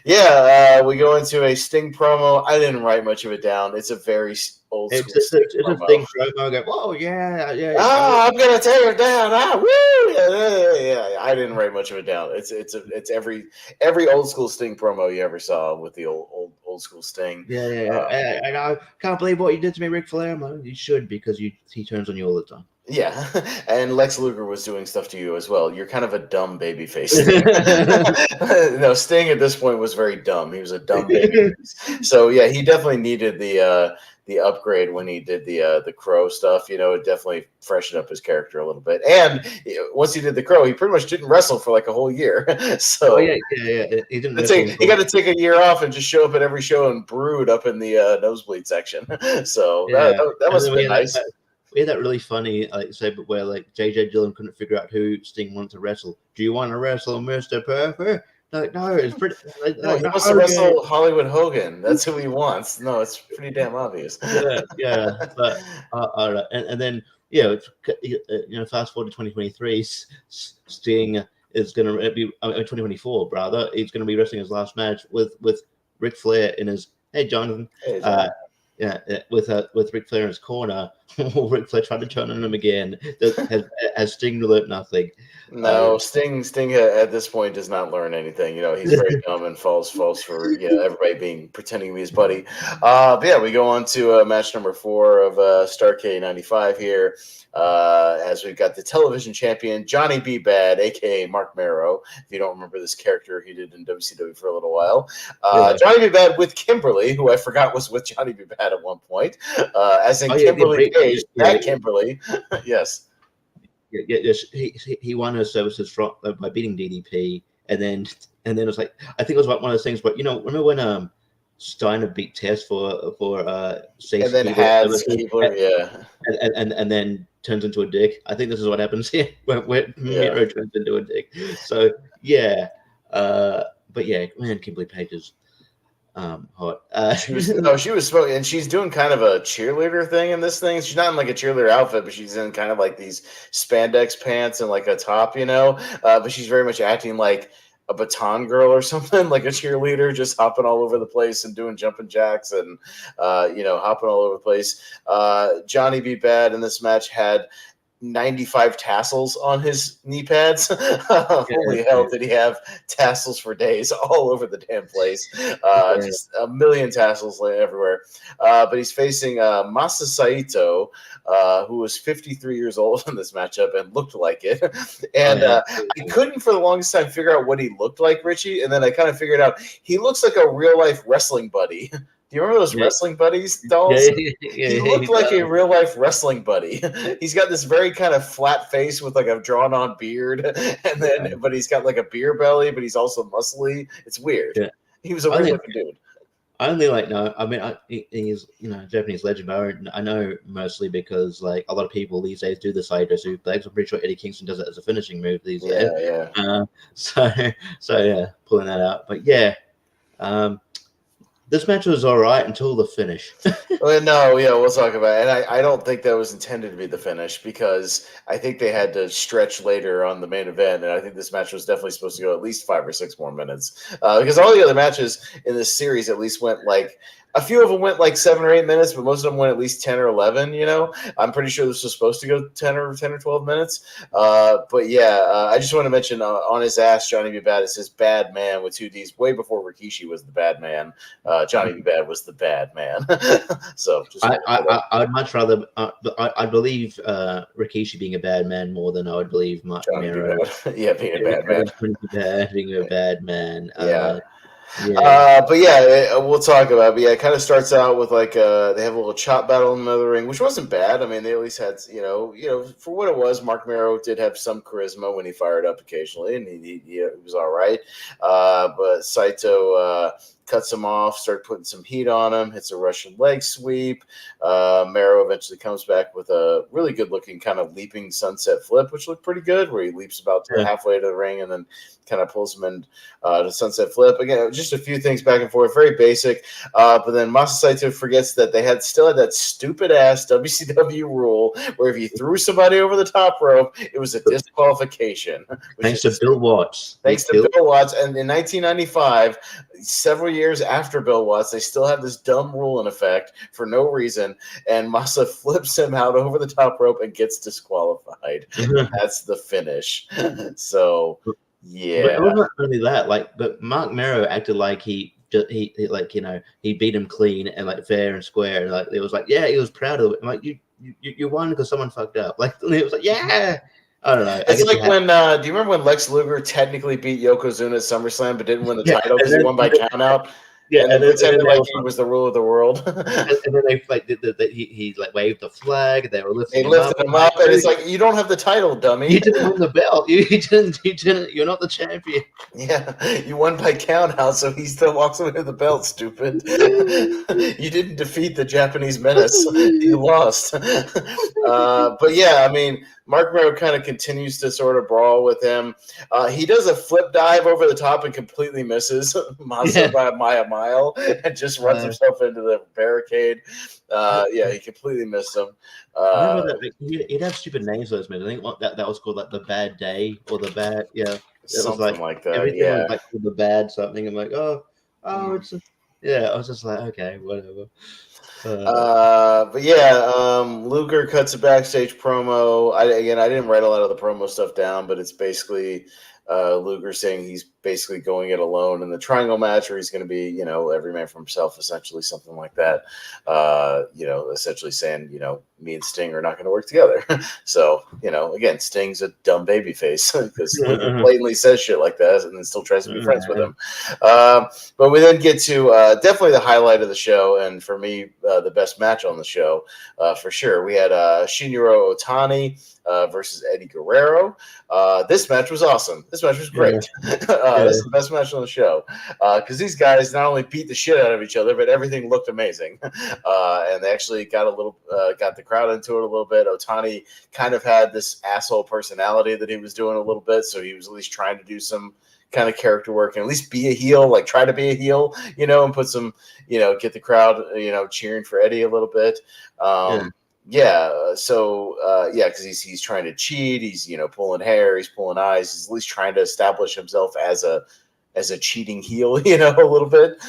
Yeah, we go into a Sting promo. I didn't write much of it down. It's a very old school it's a Sting promo. I go, oh yeah. I'm gonna tear it down. Woo! Yeah. I didn't write much of it down. It's every old school Sting promo you ever saw with the old school Sting. Yeah. And I can't believe what you did to me, Ric Flair. Man, you should, because he turns on you all the time. Yeah, and Lex Luger was doing stuff to you as well. You're kind of a dumb baby face. No, Sting at this point was very dumb. He was a dumb baby face. So yeah, he definitely needed the upgrade when he did the Crow stuff. It definitely freshened up his character a little bit. And once he did the Crow, he pretty much didn't wrestle for like a whole year. So yeah, he didn't. He got to take a year off and just show up at every show and brood up in the nosebleed section. So that must have been nice. We had that really funny, where like JJ Dillon couldn't figure out who Sting wanted to wrestle. Do you want to wrestle Mr. Perfect? Like, no, it's pretty. He wants to wrestle Hollywood Hogan. That's who he wants. No, it's pretty damn obvious. Yeah. But all right, and then fast forward to 2023, Sting is going to be 2024, brother. He's going to be wrestling his last match with Ric Flair in his. Hey, Jonathan. With Ric Flair in his corner. Ric Flair tried to turn on him again. Has Sting learned nothing? No, Sting at this point does not learn anything. He's very dumb and falls for everybody pretending to be his buddy. But yeah, we go on to match number 4 of Starrcade 95 here. As we've got the television champion Johnny B. Bad, aka Mark Marrow. If you don't remember this character, he did in WCW for a little while. Johnny B. Bad with Kimberly, who I forgot was with Johnny B. Bad at one point, as in Kimberly Page, that Kimberly. Yes. Yes, he won her services by beating DDP, and then it was like, I think it was like one of those things. But remember when Steiner beat Tess for Stacey, and then has Keebler, and then turns into a dick. I think this is what happens here, where Miro turns into a dick. So yeah, but yeah, man, Kimberly Page is hot. She was smoking, and she's doing kind of a cheerleader thing in this thing. She's not in like a cheerleader outfit, but she's in kind of like these spandex pants and like a top, but she's very much acting like a baton girl or something, like a cheerleader, just hopping all over the place and doing jumping jacks and hopping all over the place. Johnny B. Bad in this match had 95 tassels on his knee pads. Holy hell, did he have tassels for days all over the damn place. Just a million tassels everywhere. But he's facing Masa Saito, who was 53 years old in this matchup and looked like it. And I couldn't for the longest time figure out what he looked like, Richie. And then I kind of figured out he looks like a real life wrestling buddy. Do you remember those wrestling buddies dolls? He looked like a real life wrestling buddy. He's got this very kind of flat face with like a drawn on beard, but he's got like a beer belly, but he's also muscly. It's weird. Yeah. He was a weird looking dude. I only he's Japanese legend, but I know mostly because like a lot of people these days do the Saito suplex. I'm pretty sure Eddie Kingston does it as a finishing move these days. Yeah. So yeah, pulling that out. But yeah. This match was all right until the finish. We'll talk about it. And I don't think that was intended to be the finish, because I think they had to stretch later on the main event. And I think this match was definitely supposed to go at least 5 or 6 more minutes, because all the other matches in this series at least went like a few of them went like 7 or 8 minutes, but most of them went at least 10 or 11. I'm pretty sure this was supposed to go 10 or 12 minutes. But yeah, I just want to mention on his ass, Johnny B. Bad. It says "Bad Man" with 2 D's. Way before Rikishi was the bad man, Johnny B. Bad was the bad man. So just I'd much rather. I believe Rikishi being a bad man more than I would believe Mark Johnny B. Miro. Bad. Yeah, being a bad man. Being a bad man. Yeah. Yeah. But yeah, we'll talk about it. But yeah, it kind of starts out with like they have a little chop battle in another ring, which wasn't bad. I mean, they at least had for what it was. Mark Mero did have some charisma when he fired up occasionally, and he was all right. But Saito cuts him off, started putting some heat on him, hits a Russian leg sweep. Mero eventually comes back with a really good looking kind of leaping sunset flip, which looked pretty good, where he leaps about halfway to the ring and then kind of pulls him in to sunset flip. Again, just a few things back and forth, very basic. But then Masa Saito forgets that they still had that stupid ass WCW rule where if you threw somebody over the top rope, it was a disqualification. Thanks to Bill Watts. Thanks to Bill Watts. And in 1995, several years after Bill Watts, they still have this dumb rule in effect for no reason. And Masa flips him out over the top rope and gets disqualified. That's the finish. So, yeah. But it wasn't only that. But Mark Mero acted like he beat him clean and like fair and square. And like it was like, yeah, he was proud of it. I'm like, you won because someone fucked up. Like it was like, yeah. I don't know. It's like when do you remember when Lex Luger technically beat Yokozuna at SummerSlam but didn't win the title because he won by countout? Yeah, and then pretended like he was the rule of the world. and then they like he like waved the flag. They were lifting him up, and it's like, you don't have the title, dummy. You didn't win the belt. You didn't. You're not the champion. Yeah, you won by count out, so he still walks away with the belt. Stupid. You didn't defeat the Japanese menace. You lost. But yeah, I mean, Mark Mero kind of continues to sort of brawl with him. He does a flip dive over the top and completely misses Masa by a mile and just runs himself into the barricade. Yeah, he completely missed him. He'd have stupid names for those moves. I think that was called like the bad day or the bad something like that. Everything was like the bad something. I'm like, it's I was just like, okay, whatever. But yeah, Luger cuts a backstage promo. I didn't write a lot of the promo stuff down, but it's basically Luger saying he's basically going it alone in the triangle match, or he's going to be, every man for himself, essentially, something like that. Essentially saying, me and Sting are not going to work together. So, again, Sting's a dumb babyface because Luger blatantly says shit like that and then still tries to be friends with him. But we then get to definitely the highlight of the show, and for me, the best match on the show, for sure. We had Shinjiro Otani versus Eddie Guerrero. This match was awesome. This match was great. This is the best match on the show because these guys not only beat the shit out of each other, but everything looked amazing. And they actually got the crowd into it a little bit. Otani kind of had this asshole personality that he was doing a little bit, so he was at least trying to do some kind of character work and at least be a heel, like try to be a heel, and put some, get the crowd, cheering for Eddie a little bit. Because he's trying to cheat. He's pulling hair. He's pulling eyes. He's at least trying to establish himself as a cheating heel, a little bit.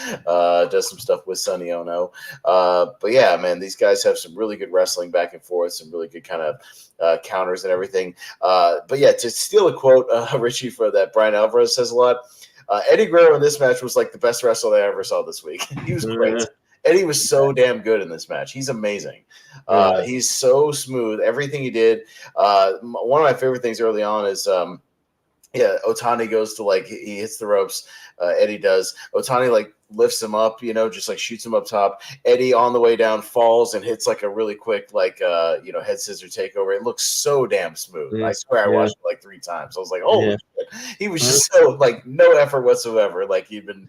Does some stuff with Sonny Ono. But yeah, man, these guys have some really good wrestling back and forth. Some really good kind of counters and everything. But yeah, to steal a quote, Richie, for that Brian Alvarez says a lot. Eddie Guerrero in this match was like the best wrestler I ever saw this week. He was great. Eddie was so damn good in this match. He's amazing. He's so smooth. Everything he did. One of my favorite things early on is, Otani goes to he hits the ropes. Eddie does. Otani lifts him up, just shoots him up top. Eddie on the way down falls and hits a really quick head scissor takeover. It looks so damn smooth. I swear I watched it 3 times. I was like, oh, shit. He was just so no effort whatsoever. He'd been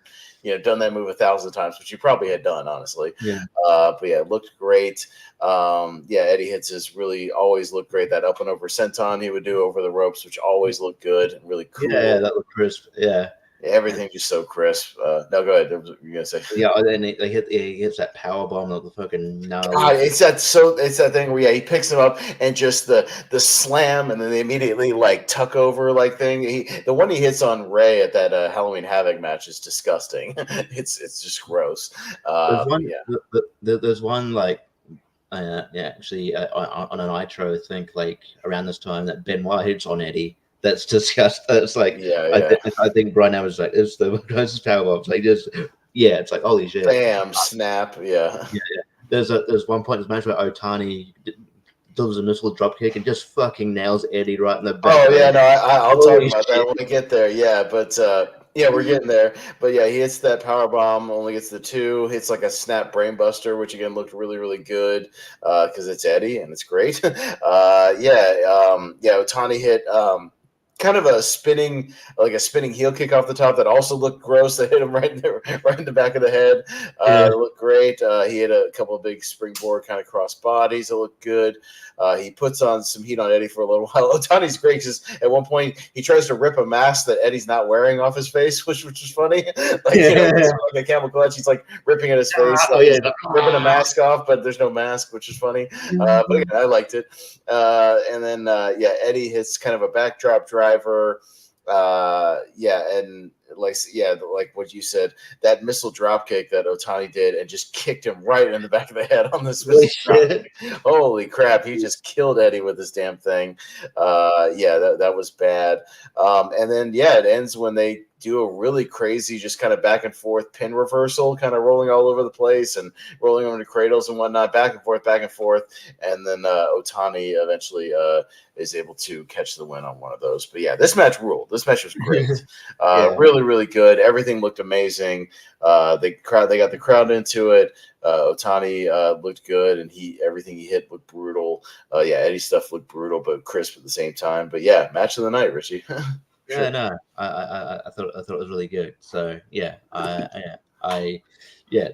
done that move 1,000 times, which he probably had done, honestly. But yeah, it looked great. Eddie hits always looked great. That up and over senton he would do over the ropes, which always looked good and really cool. Yeah, that looked crisp. Yeah. Everything just so crisp. No, go ahead. What were you gonna say? Yeah, and then he hits that power bomb of the fucking God, gnarly. it's that thing where he picks him up and just the slam, and then they immediately like tuck over like thing. The one he hits on Ray at that Halloween Havoc match is disgusting. It's just gross. There's one. Yeah. There's one like yeah, actually on a Nitro, I think like around this time that Benoit hits on Eddie. That's disgusting. It's like Yeah, yeah. I think Brian now was like it's the closest power bombs. Like just yeah, it's like holy shit. Bam, snap. Yeah. Yeah, yeah. There's one point in this match where Otani does a missile drop kick and just fucking nails Eddie right in the back Oh of the yeah, head. no, I'll talk Holy about that shit! when we get there. Yeah, but yeah, we're getting there. But yeah, he hits that power bomb, only gets the two. Hits like a snap brainbuster, which again looked really, really good because it's Eddie and it's great. Yeah, Otani hit kind of a spinning heel kick off the top that also looked gross. That hit him right in the back of the head. Yeah, It looked great. He had a couple of big springboard kind of cross bodies. It looked good. He puts on some heat on Eddie for a little while. Otani's great because at one point he tries to rip a mask that Eddie's not wearing off his face, which is funny. Like yeah. like a camel clutch. He's like ripping at his face, Oh like yeah. he's ripping a mask off, but there's no mask, which is funny. But again, I liked it. And then yeah, Eddie hits kind of a backdrop driver. And like what you said, that missile drop kick that Otani did and just kicked him right in the back of the head on this Holy missile drop shit! kick. Holy crap, he just killed Eddie with this damn thing. Yeah, that was bad. And then yeah, it ends when they do a really crazy, just kind of back and forth pin reversal, kind of rolling all over the place and rolling over to cradles and whatnot, back and forth. And then Otani eventually is able to catch the win on one of those. But yeah, this match ruled. This match was great. Yeah. Really, really good. Everything looked amazing. They got the crowd into it. Otani looked good, and everything he hit looked brutal. Yeah, Eddie's stuff looked brutal, but crisp at the same time. But yeah, match of the night, Richie. Yeah, Sure. no, I thought it was really good. So yeah, I yeah,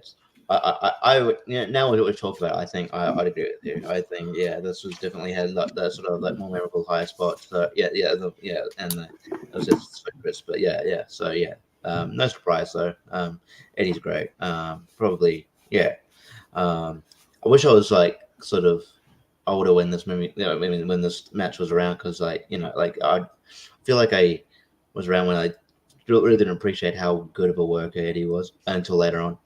now what we talked about, I think I'd agree with you. I think yeah, this was definitely had the sort of like more memorable high spots. So yeah, it was just so crisp. But yeah. So yeah, no surprise though. Eddie's great. Probably yeah. I wish I was like sort of older when this movie, when this match was around, because like like I feel like I was around when I really didn't appreciate how good of a worker Eddie was until later on.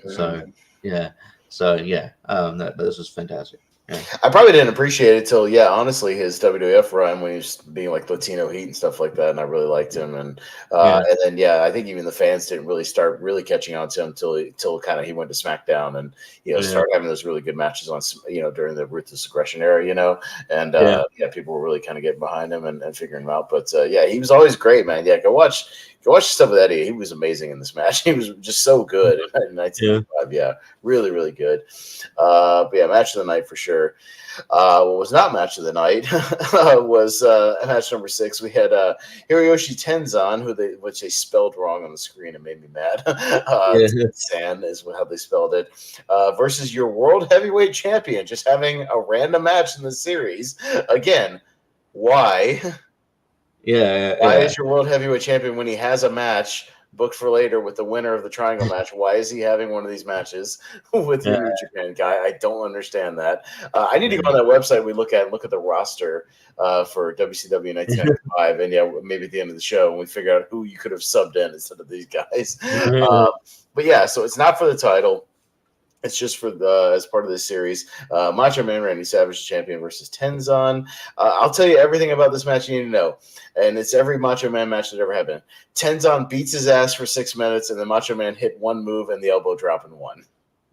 So yeah, but this was fantastic. Yeah. I probably didn't appreciate it till, yeah, honestly, his WWF run when he was being like Latino Heat and stuff like that, and I really liked him. And Yeah. then yeah, I think even the fans didn't really start really catching on to him till kind of he went to SmackDown and started having those really good matches on during the Ruthless Aggression era, and yeah, people were really kind of getting behind him and figuring him out. But yeah, he was always great, man. Yeah, go watch stuff with Eddie. He was amazing in this match. He was just so good in 1995. Yeah, really, really good. But yeah, match of the night for sure. What was not match of the night was match number 6. We had Hiroyoshi Tenzan, which they spelled wrong on the screen and made me mad. San is how they spelled it. Versus your world heavyweight champion, just having a random match in the series. Again, why? Why is your world heavyweight champion, when he has a match booked for later with the winner of the triangle match, why is he having one of these matches with your New Japan guy? I don't understand that. I need to go on that website we look at the roster for WCW 1995, and yeah, maybe at the end of the show when we figure out who you could have subbed in instead of these guys. But yeah, so it's not for the title. It's just for as part of this series. Macho Man Randy Savage champion versus Tenzan. I'll tell you everything about this match you need to know, and it's every Macho Man match that ever happened. Tenzan beats his ass for 6 minutes, and then Macho Man hit one move and the elbow drop and won.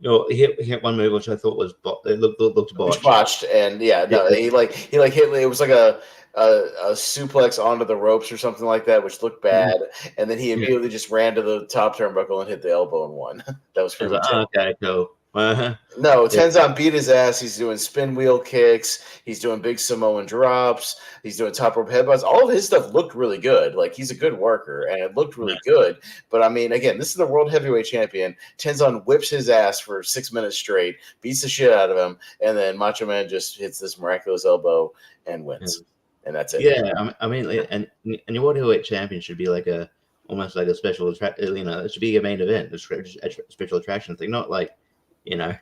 No, he hit one move which I thought was it looked botched, and yeah, no, he hit. It was like a suplex onto the ropes or something like that, which looked bad. And then he immediately just ran to the top turnbuckle and hit the elbow and won. That was pretty much it. Okay, cool. No, Tenzan beat his ass. He's doing spin wheel kicks. He's doing big Samoan drops. He's doing top rope headbutts. All of his stuff looked really good. Like, he's a good worker, and it looked really good. But, I mean, again, this is the world heavyweight champion. Tenzan whips his ass for 6 minutes straight, beats the shit out of him, and then Macho Man just hits this miraculous elbow and wins. And that's it. Yeah, I mean, and your world heavyweight champion should be like a almost like a special attraction. It should be a main event, a special attraction thing, not like Yeah.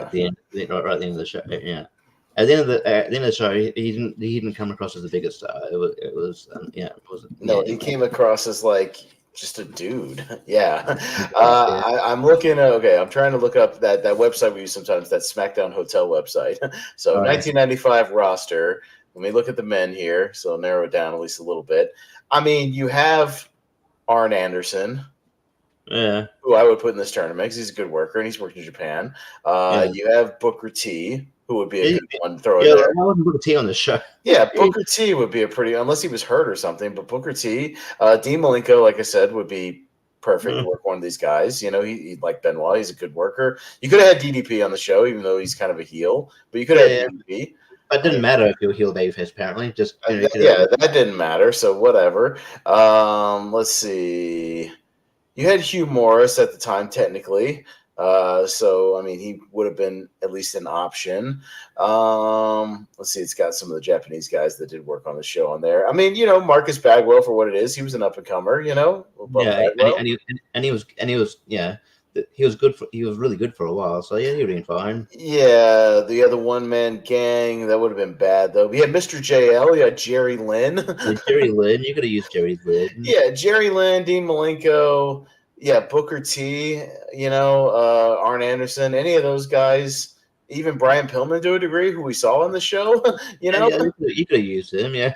at the end, right at the end of the show. Yeah, at the end of the show, he didn't come across as the biggest star. No, he came across as like just a dude. Yeah. Yeah. I'm looking at, okay, I'm trying to look up that website we use sometimes, that SmackDown Hotel website. So Oh, yeah. 1995 roster. Let me look at the men here. So I'll narrow it down at least a little bit. I mean, you have Arn Anderson, Yeah. who I would put in this tournament because he's a good worker and he's worked in Japan. Yeah. You have Booker T, who would be a Yeah, good one to throw in there. I wouldn't put a T on the show. Yeah, Booker T would be a pretty, unless he was hurt or something, but Booker T, Dean Malenko, like I said, would be perfect to work one of these guys. He like Benoit, he's a good worker. You could have had DDP on the show, even though he's kind of a heel, but you could have had DDP. It didn't matter if you were heel babyface, apparently. Just that didn't matter, so whatever. Let's see. You had Hugh Morris at the time, technically. So, I mean, he would have been at least an option. Let's see. It's got some of the Japanese guys that did work on the show on there. I mean, Marcus Bagwell, for what it is, he was an up and comer. He was really good for a while. So yeah, he would have been fine. Yeah, the other one-man gang, that would have been bad though. We had Mr. JL, you had Jerry Lynn. Jerry Lynn, you could have used Jerry Lynn. Yeah, Jerry Lynn, Dean Malenko, Booker T, Arn Anderson, any of those guys, even Brian Pillman to a degree, who we saw on the show, you could have used him, yeah.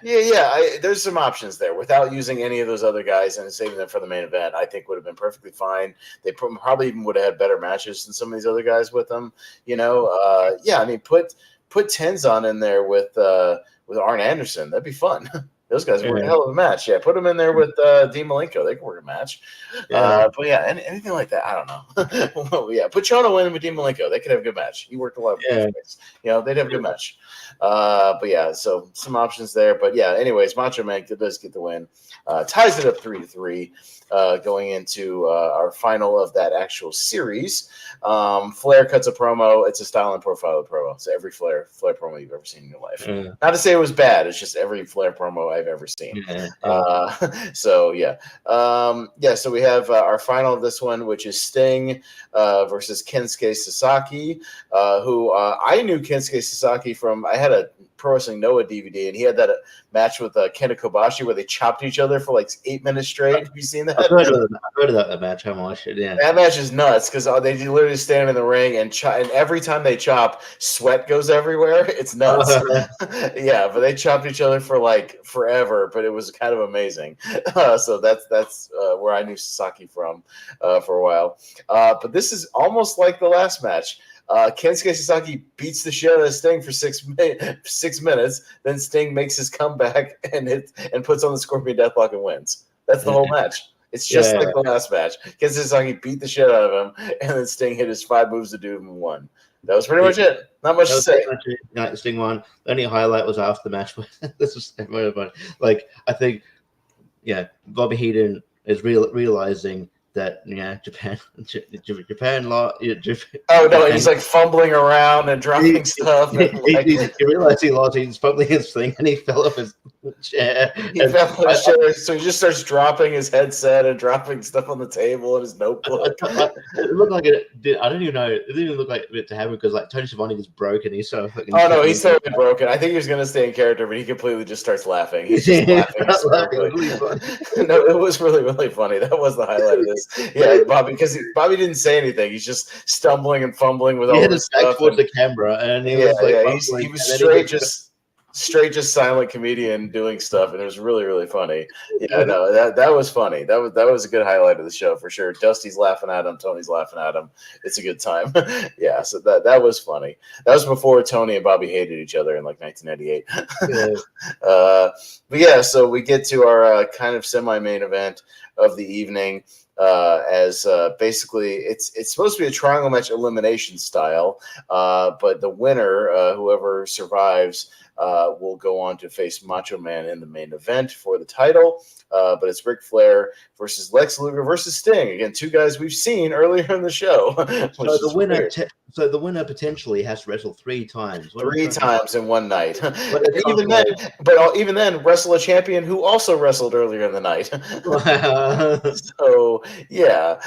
There's some options there without using any of those other guys and saving them for the main event. I think would have been perfectly fine. They probably even would have had better matches than some of these other guys with them. I mean, put Tenzon in there with Arn Anderson. That'd be fun. Those guys work a hell of a match. Yeah, put them in there with Dean Malenko. They can work a match. Anything like that, I don't know. Put Chono in with Dean Malenko. They could have a good match. He worked a lot of things. They'd have a good match. So some options there. But yeah, anyways, Macho Man does get the win. Ties it up 3-3 going into our final of that actual series. Flair cuts a promo. It's a style and profile of promo. So every Flair promo you've ever seen in your life. Not to say it was bad. It's just every Flair promo I've ever seen. So we have our final of this one, which is Sting versus Kensuke Sasaki, who I knew Kensuke Sasaki from. I had a Pro Wrestling Noah DVD, and he had that match with Kenta Kobashi where they chopped each other for like 8 minutes straight. Have you seen that? I've heard of that match. I watched it. Yeah, that match is nuts because they literally stand in the ring and every time they chop, sweat goes everywhere. It's nuts. But they chopped each other for like forever, but it was kind of amazing. So that's where I knew Sasaki from for a while. But this is almost like the last match. Kensuke Sasaki beats the shit out of Sting for 6 minutes. Then Sting makes his comeback and puts on the Scorpion Deathlock and wins. That's the whole match. It's just like the last match. Kensuke Sasaki beat the shit out of him, and then Sting hit his 5 moves to do him and won. That was pretty much it. Not much to say. Sting won. The only highlight was after the match. This was like I think, Bobby Heenan is realizing that Japan oh no, he's like fumbling around and dropping stuff. He realized he lost. He's fumbling his thing, and he fell off his chair. So he just starts dropping his headset and dropping stuff on the table and his notebook. It looked like it did. I don't even know. It didn't even look like it to happen because like Tony Schiavone was broken. He's so. Oh no, he's totally broken. I think he was going to stay in character, but he completely just starts laughing. He's just laughing. No, it was really, really funny. That was the highlight of this. Yeah, Bobby didn't say anything. He's just stumbling and fumbling with all this stuff. Towards the camera, and he was straight just silent comedian doing stuff, and it was really, really funny. Yeah, no, that was funny. That was a good highlight of the show for sure. Dusty's laughing at him, Tony's laughing at him. It's a good time. So that was funny. That was before Tony and Bobby hated each other in like 1998. So we get to our kind of semi-main event of the evening. As basically it's supposed to be a triangle match elimination style, but the winner, whoever survives, will go on to face Macho Man in the main event for the title. But it's Ric Flair versus Lex Luger versus Sting. Again, 2 guys we've seen earlier in the show. So the winner, So the winner potentially has to wrestle 3 times. What a Three fucking times in one night. what a And even then, cockload. but even then, wrestle a champion who also wrestled earlier in the night. So yeah,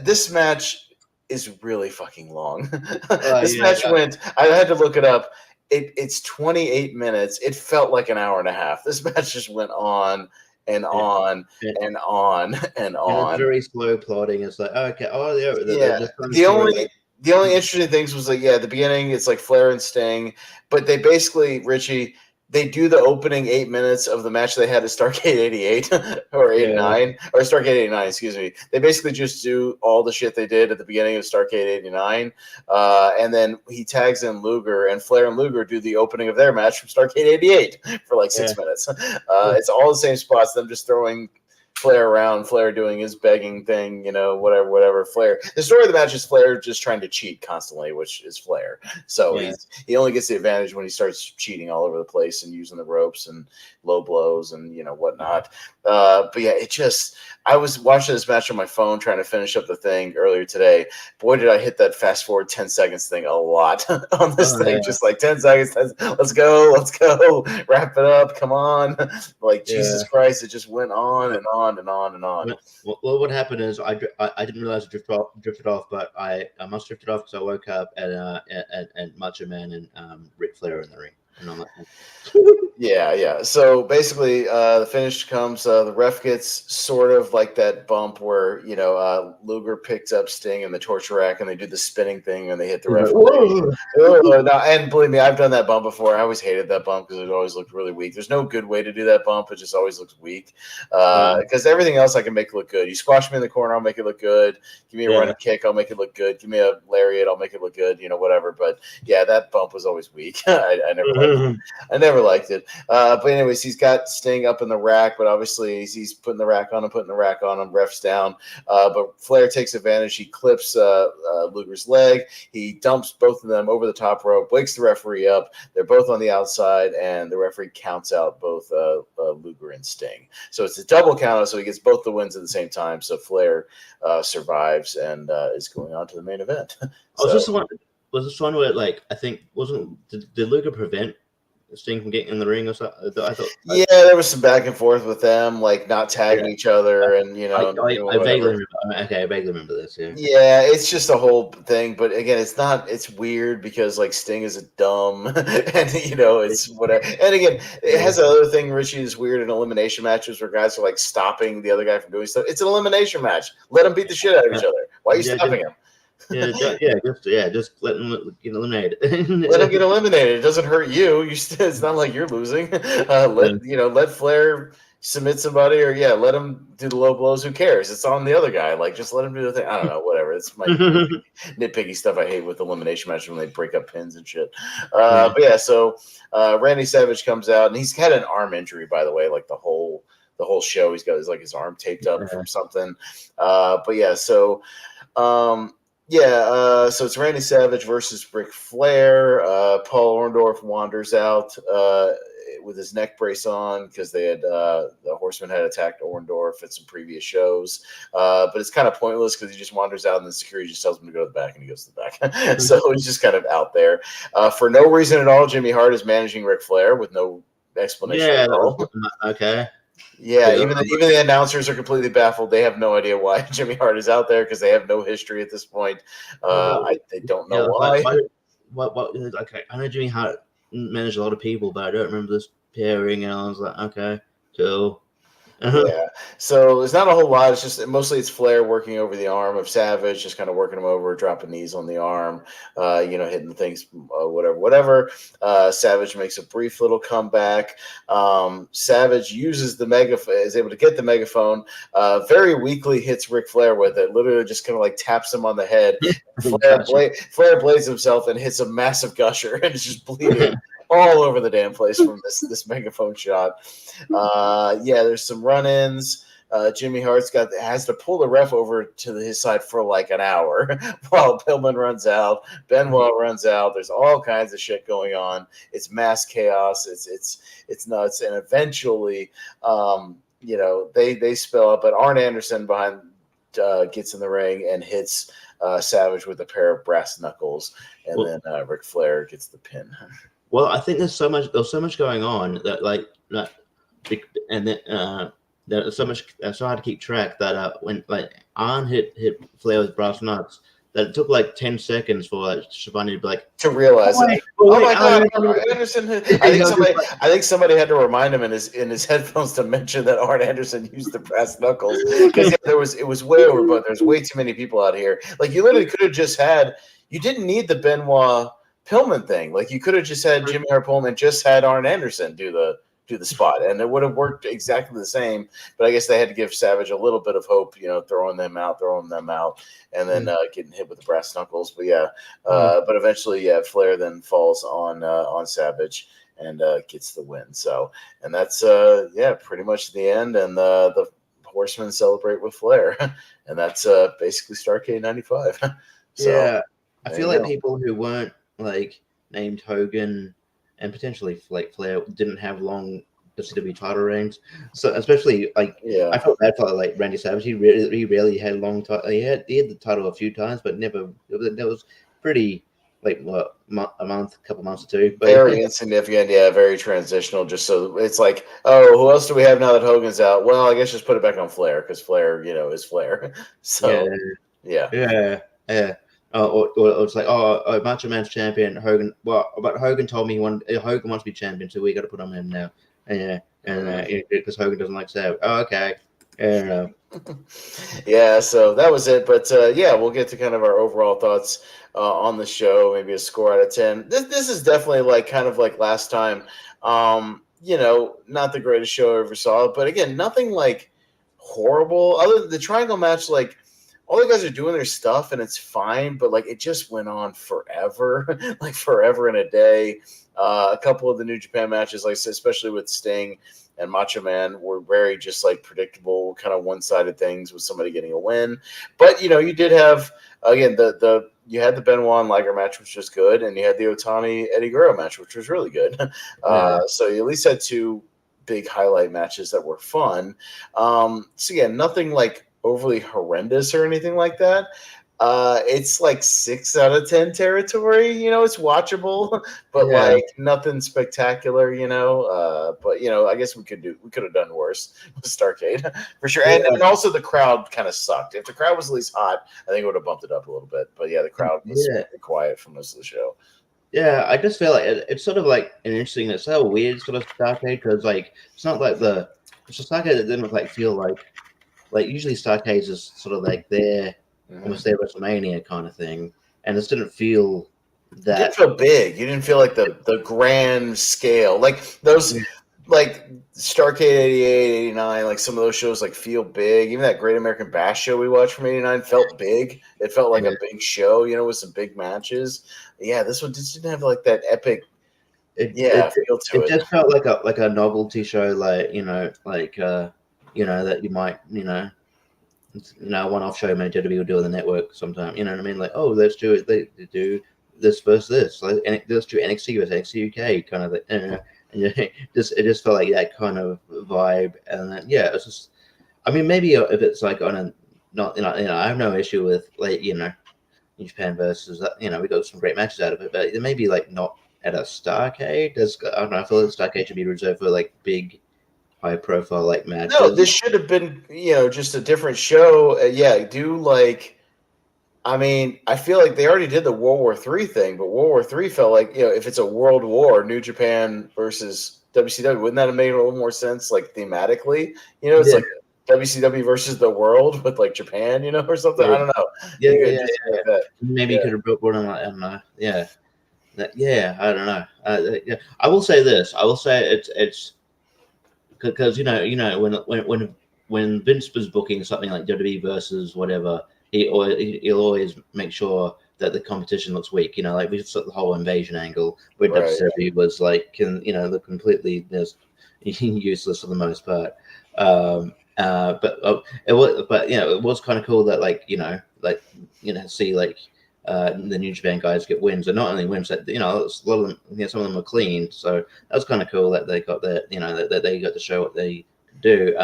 this match is really fucking long. This Yeah, match went. I had to look it up. It's 28 minutes. It felt like an hour and a half. This match just went on and yeah. on And, and on and and it's on. very slow plotting. It's like, okay, oh, they're Yeah, just trying to the story only like, the only interesting things was like, yeah, at the beginning it's like Flair and Sting, but they basically, Richie, they do the opening 8 minutes of the match they had at Starrcade '88 or yeah, '89 or Starrcade '89, excuse me. They basically just do all the shit they did at the beginning of Starrcade '89, and then he tags in Luger, and Flair and Luger do the opening of their match from Starrcade '88 for like yeah. 6 minutes. It's all the same spots. Them just throwing Flair around, Flair doing his begging thing, whatever. Flair. The story of the match is Flair just trying to cheat constantly, which is Flair. So Yeah. he only gets the advantage when he starts cheating all over the place and using the ropes and low blows and whatnot. But yeah, I was watching this match on my phone trying to finish up the thing earlier today. Boy, did I hit that fast forward 10 seconds thing a lot on this thing. Yeah. Just like 10 seconds, let's go, wrap it up, come on. Like, Jesus Yeah. Christ, it just went on and on and on and on. Well, what happened is I didn't realize it drifted off, but I must drifted off because I woke up at Macho Man and Ric Flair in the ring, and I'm like, Yeah. So basically, the finish comes. The ref gets sort of like that bump where Luger picks up Sting in the torture rack, and they do the spinning thing, and they hit the referee. And believe me, I've done that bump before. I always hated that bump because it always looked really weak. There's no good way to do that bump. It just always looks weak. Because everything else I can make look good. You squash me in the corner, I'll make it look good. Give me a running kick, I'll make it look good. Give me a lariat, I'll make it look good. Whatever. But yeah, that bump was always weak. I never liked it. I never liked it. But anyways, he's got Sting up in the rack, but obviously he's putting the rack on him, refs down. But Flair takes advantage. He clips Luger's leg. He dumps both of them over the top rope, wakes the referee up. They're both on the outside, and the referee counts out both Luger and Sting. So it's a double count out, so he gets both the wins at the same time. So Flair survives and is going on to the main event. Was this one where, like, I think did Luger prevent Sting from getting in the ring or something? There was some back and forth with them, like not tagging each other, and I vaguely remember. Okay, I vaguely remember this. Yeah, it's just a whole thing. But again, it's weird because like Sting is a dumb, and it's whatever. And again, it has another thing, Richie, is weird in elimination matches where guys are like stopping the other guy from doing stuff. It's an elimination match. Let them beat the shit out of each other. Why are you stopping him? Just let them get eliminated. Let him get eliminated. It doesn't hurt you. It's not like you're losing. Let Flair submit somebody, or let him do the low blows. Who cares? It's on the other guy. Like, just let him do the thing. I don't know. Whatever. It's my nitpicky stuff I hate with elimination matches when they break up pins and shit. But yeah, so Randy Savage comes out, and he's had an arm injury, by the way. Like the whole show, he's got his arm taped up from something. But yeah, so. So it's Randy Savage versus Ric Flair. Paul Orndorff wanders out with his neck brace on because the Horseman had attacked Orndorff at some previous shows. But it's kind of pointless because he just wanders out and the security just tells him to go to the back, and he goes to the back. So he's just kind of out there. For no reason at all, Jimmy Hart is managing Ric Flair with no explanation at all. Okay. Yeah, even the announcers are completely baffled. They have no idea why Jimmy Hart is out there because they have no history at this point. They don't know why. Okay, I know Jimmy Hart managed a lot of people, but I don't remember this pairing. And I was like, okay, cool. Yeah, so there's not a whole lot. It's just mostly it's Flair working over the arm of Savage, just kind of working him over, dropping knees on the arm, hitting the things, whatever. Savage makes a brief little comeback. Savage uses the megaphone, is able to get the megaphone, very weakly hits Ric Flair with it, literally just kind of like taps him on the head. Flair blades himself and hits a massive gusher, and it's just bleeding all over the damn place from this megaphone shot. There's some run-ins. Jimmy Hart's has to pull the ref over to his side for like an hour while Pillman runs out, Benoit runs out. There's all kinds of shit going on. It's mass chaos. It's nuts. And eventually, they spell up. But Arn Anderson behind gets in the ring and hits Savage with a pair of brass knuckles, and then Ric Flair gets the pin. Well, I think there's so much going on that and then there's so much so hard to keep track that when like Arn hit Flair with brass knucks, that it took like 10 seconds for Schiavone to be like to realize it. Oh my God, Arn Anderson! I think somebody had to remind him in his headphones to mention that Arn Anderson used the brass knuckles, because it was way over, but there's way too many people out here. Like, you literally could have just had. You didn't need the Benoit Pillman thing. Like, you could have just had Jimmy Hart Pillman, just had Arn Anderson do the spot, and it would have worked exactly the same. But I guess they had to give Savage a little bit of hope, throwing them out, and then getting hit with the brass knuckles. But but eventually, Flair then falls on Savage and gets the win. So, and that's pretty much the end. And the Horsemen celebrate with Flair, and that's basically Starrcade '95. So, yeah, I feel like people who weren't like named Hogan and potentially like Flair didn't have long WCW title reigns. So especially like I felt bad for like Randy Savage. He rarely had long title. He had the title a few times, but never. That was pretty like what a month, couple months or two. But very insignificant, very transitional. Just so it's like, oh, who else do we have now that Hogan's out? Well, I guess just put it back on Flair, because Flair, is Flair. So yeah. Or it's like, Macho Man's champion, Hogan. Well, but Hogan told me Hogan wants to be champion, so we got to put him in now. And because Hogan doesn't like Savage. Oh, okay. Yeah, so that was it. But we'll get to kind of our overall thoughts on the show. Maybe a score out of 10. This is definitely like kind of like last time. Not the greatest show I ever saw, but again, nothing like horrible. Other than the triangle match, like, all the guys are doing their stuff and it's fine, but like it just went on forever, like forever and a day. A couple of the New Japan matches, like I said, especially with Sting and Macho Man, were very just like predictable, kind of one-sided things with somebody getting a win. But you did have, again, you had the Benoit and Liger match, which was good, and you had the Otani Eddie Guerrero match, which was really good. So you at least had two big highlight matches that were fun. So again, nothing like overly horrendous or anything like that. It's like 6 out of 10 territory. It's watchable, but like nothing spectacular. But I guess we could have done worse with Starrcade for sure. And also the crowd kind of sucked. If the crowd was at least hot, I think it would have bumped it up a little bit. But the crowd was pretty quiet for most of the show. Yeah, I just feel like it's sort of like an interesting, it's so weird sort of Starrcade, because like it's not like it's a Starrcade that didn't like feel like usually Starrcade is sort of like almost their WrestleMania kind of thing, and this didn't feel that. It didn't feel big. You didn't feel like the grand scale, like those, like Starrcade '88, '89. Like some of those shows, like feel big. Even that Great American Bash show we watched from '89 felt big. It felt like a big show, with some big matches. Yeah, this one just didn't have like that epic. Feel to it. It just felt like a novelty show, that you might, one-off show maybe WWE will do on the network sometime. You know what I mean? Like, oh, let's do it. They do this versus this. Like, and let's do NXT versus NXT UK kind of thing. And it just felt like that kind of vibe. And then, it's just, I mean, maybe if it's like on a not, I have no issue with New Japan versus that. We got some great matches out of it, but it may be like not at a Starrcade. I don't know. I feel like Starrcade should be reserved for like big, high profile like matches. No, this should have been just a different show. Do like, I mean, I feel like they already did the World War III thing, but World War III felt like, if it's a world war, New Japan versus WCW, wouldn't that have made a little more sense, like thematically? It's like WCW versus the world with like Japan, or something. I don't know. Maybe you could have brought on, I don't know. I don't know. I will say this. I will say it's because when Vince was booking something like WWE versus whatever, he'll always make sure that the competition looks weak. Like we just took the whole invasion angle where WWE was like, look completely useless for the most part. It was kind of cool that see the New Japan guys get wins, and not only wins that a lot of them, some of them are clean. So that was kind of cool that they got that that they got to show what they do.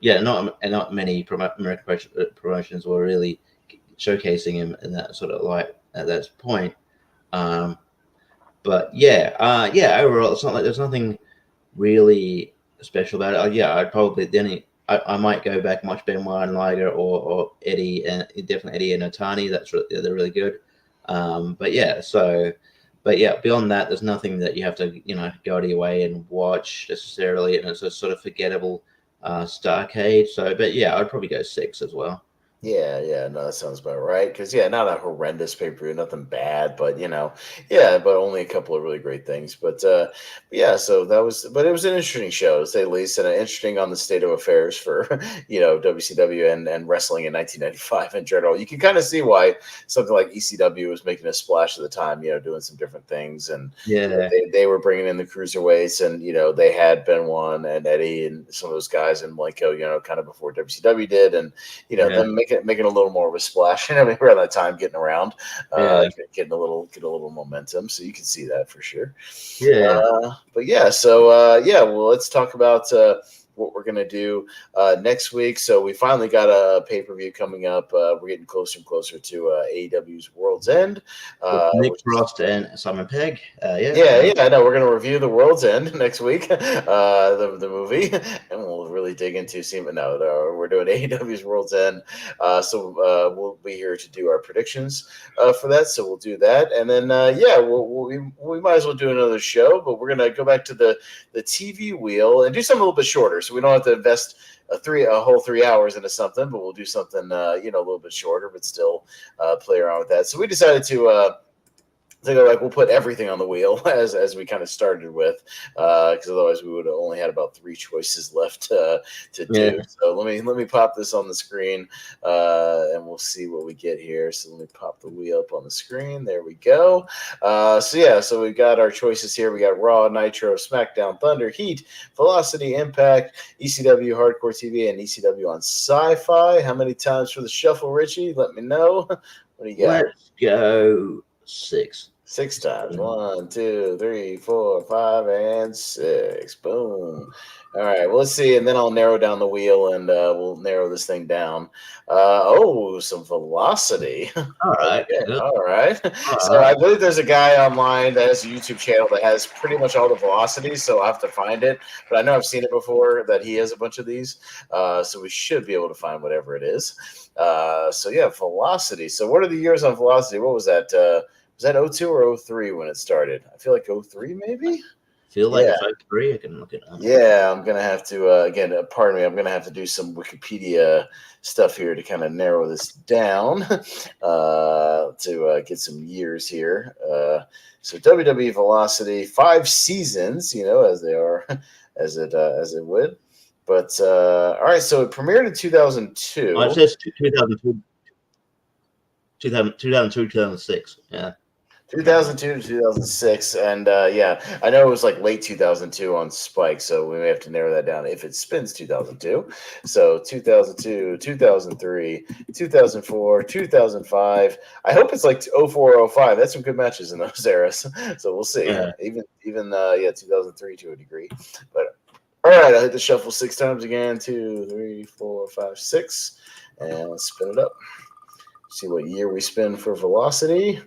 Not many American promotions were really showcasing him in that sort of light at that point. Um, but yeah, overall, it's not like there's nothing really special about it. Yeah, I'd probably then I might go back much Benoit and Liger or Eddie and definitely Eddie and Otani. They're really good. But yeah, but yeah, beyond that, there's nothing that you have to go out of your way and watch necessarily, and it's a sort of forgettable Starrcade. So, but yeah, I'd probably go 6 as well. Yeah, no, that sounds about right. Because yeah, not a horrendous pay per view, nothing bad, but yeah, but only a couple of really great things. But yeah, so that was, but it was an interesting show to say the least, and interesting on the state of affairs for WCW and wrestling in 1995 in general. You can kind of see why something like ECW was making a splash at the time, doing some different things, and Yeah, they were bringing in the cruiserweights, and they had Benoit and Eddie and some of those guys in Malenko, kind of before WCW did, and yeah, them making a little more of a splash. I mean, around that time, getting around, yeah, getting a little momentum. So you can see that for sure. yeah. But yeah, so yeah, well, let's talk about what we're gonna do next week. So we finally got a pay per view coming up. We're getting closer and closer to AEW's World's End. With Nick Which is Frost and Simon Pegg. yeah. I know we're going to review The World's End next week, the movie, and we'll really dig into no, we're doing AEW's World's End, so we'll be here to do our predictions for that. So we'll do that, and then yeah, we might as well do another show, but we're going to go back to the TV wheel and do something a little bit shorter, so we don't have to invest a whole 3 hours into something, but we'll do something a little bit shorter, but still play around with that. So we decided to. Like we'll put everything on the wheel as we kind of started with, because otherwise we would have only had about 3 choices left to Yeah, do. So let me pop this on the screen, and we'll see what we get here. So let me pop the wheel up on the screen. There we go. So yeah, so we got our choices here. We got Raw, Nitro, SmackDown, Thunder, Heat, Velocity, Impact, ECW, Hardcore TV, and ECW on Sci-Fi. How many times for the shuffle, Richie? Let me know. What do you got? let's go 6. 6 times. 1, 2, 3, 4, 5, and 6. Boom. All right. Well, let's see. And then I'll narrow down the wheel and we'll narrow this thing down. Some velocity. All right, Okay. good. All right. All So I right. believe there's a guy online that has a YouTube channel that has pretty much all the velocities. So I'll have to find it. But I know I've seen it before that he has a bunch of these. So we should be able to find whatever it is. So yeah, velocity. So what are the years on velocity? What was that? Was that 02 or 03 when it started? I feel like 03 maybe. Feel like Yeah, it's 03. I can look it up. yeah. I'm gonna have to again. Pardon me. I'm gonna have to do some Wikipedia stuff here to kind of narrow this down to get some years here. So WWE Velocity 5 seasons, as they are, as it would. But all right. So it premiered in 2002. Oh, it says 2002, 2006. Yeah. 2002 to 2006, and yeah, I know it was like late 2002 on Spike, so we may have to narrow that down if it spins 2002. So 2002, 2003, 2004, 2005. I hope it's like 04, 05. That's some good matches in those eras. So we'll see. Yeah. Even yeah, 2003 to a degree. But all right, I hit the shuffle 6 times again. 2, 3, 4, 5, 6, and let's spin it up. See what year we spin for velocity.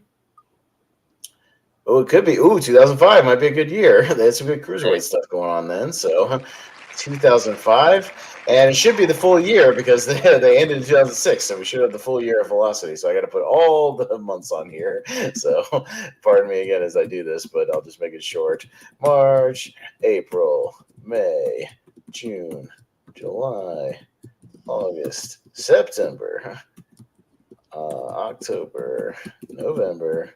Oh, it could be. Ooh, 2005 might be a good year. There's some good cruiserweight stuff going on then. So 2005. And it should be the full year because they ended in 2006. So we should have the full year of velocity. So I got to put all the months on here. So pardon me again as I do this, but I'll just make it short. March, April, May, June, July, August, September, October, November,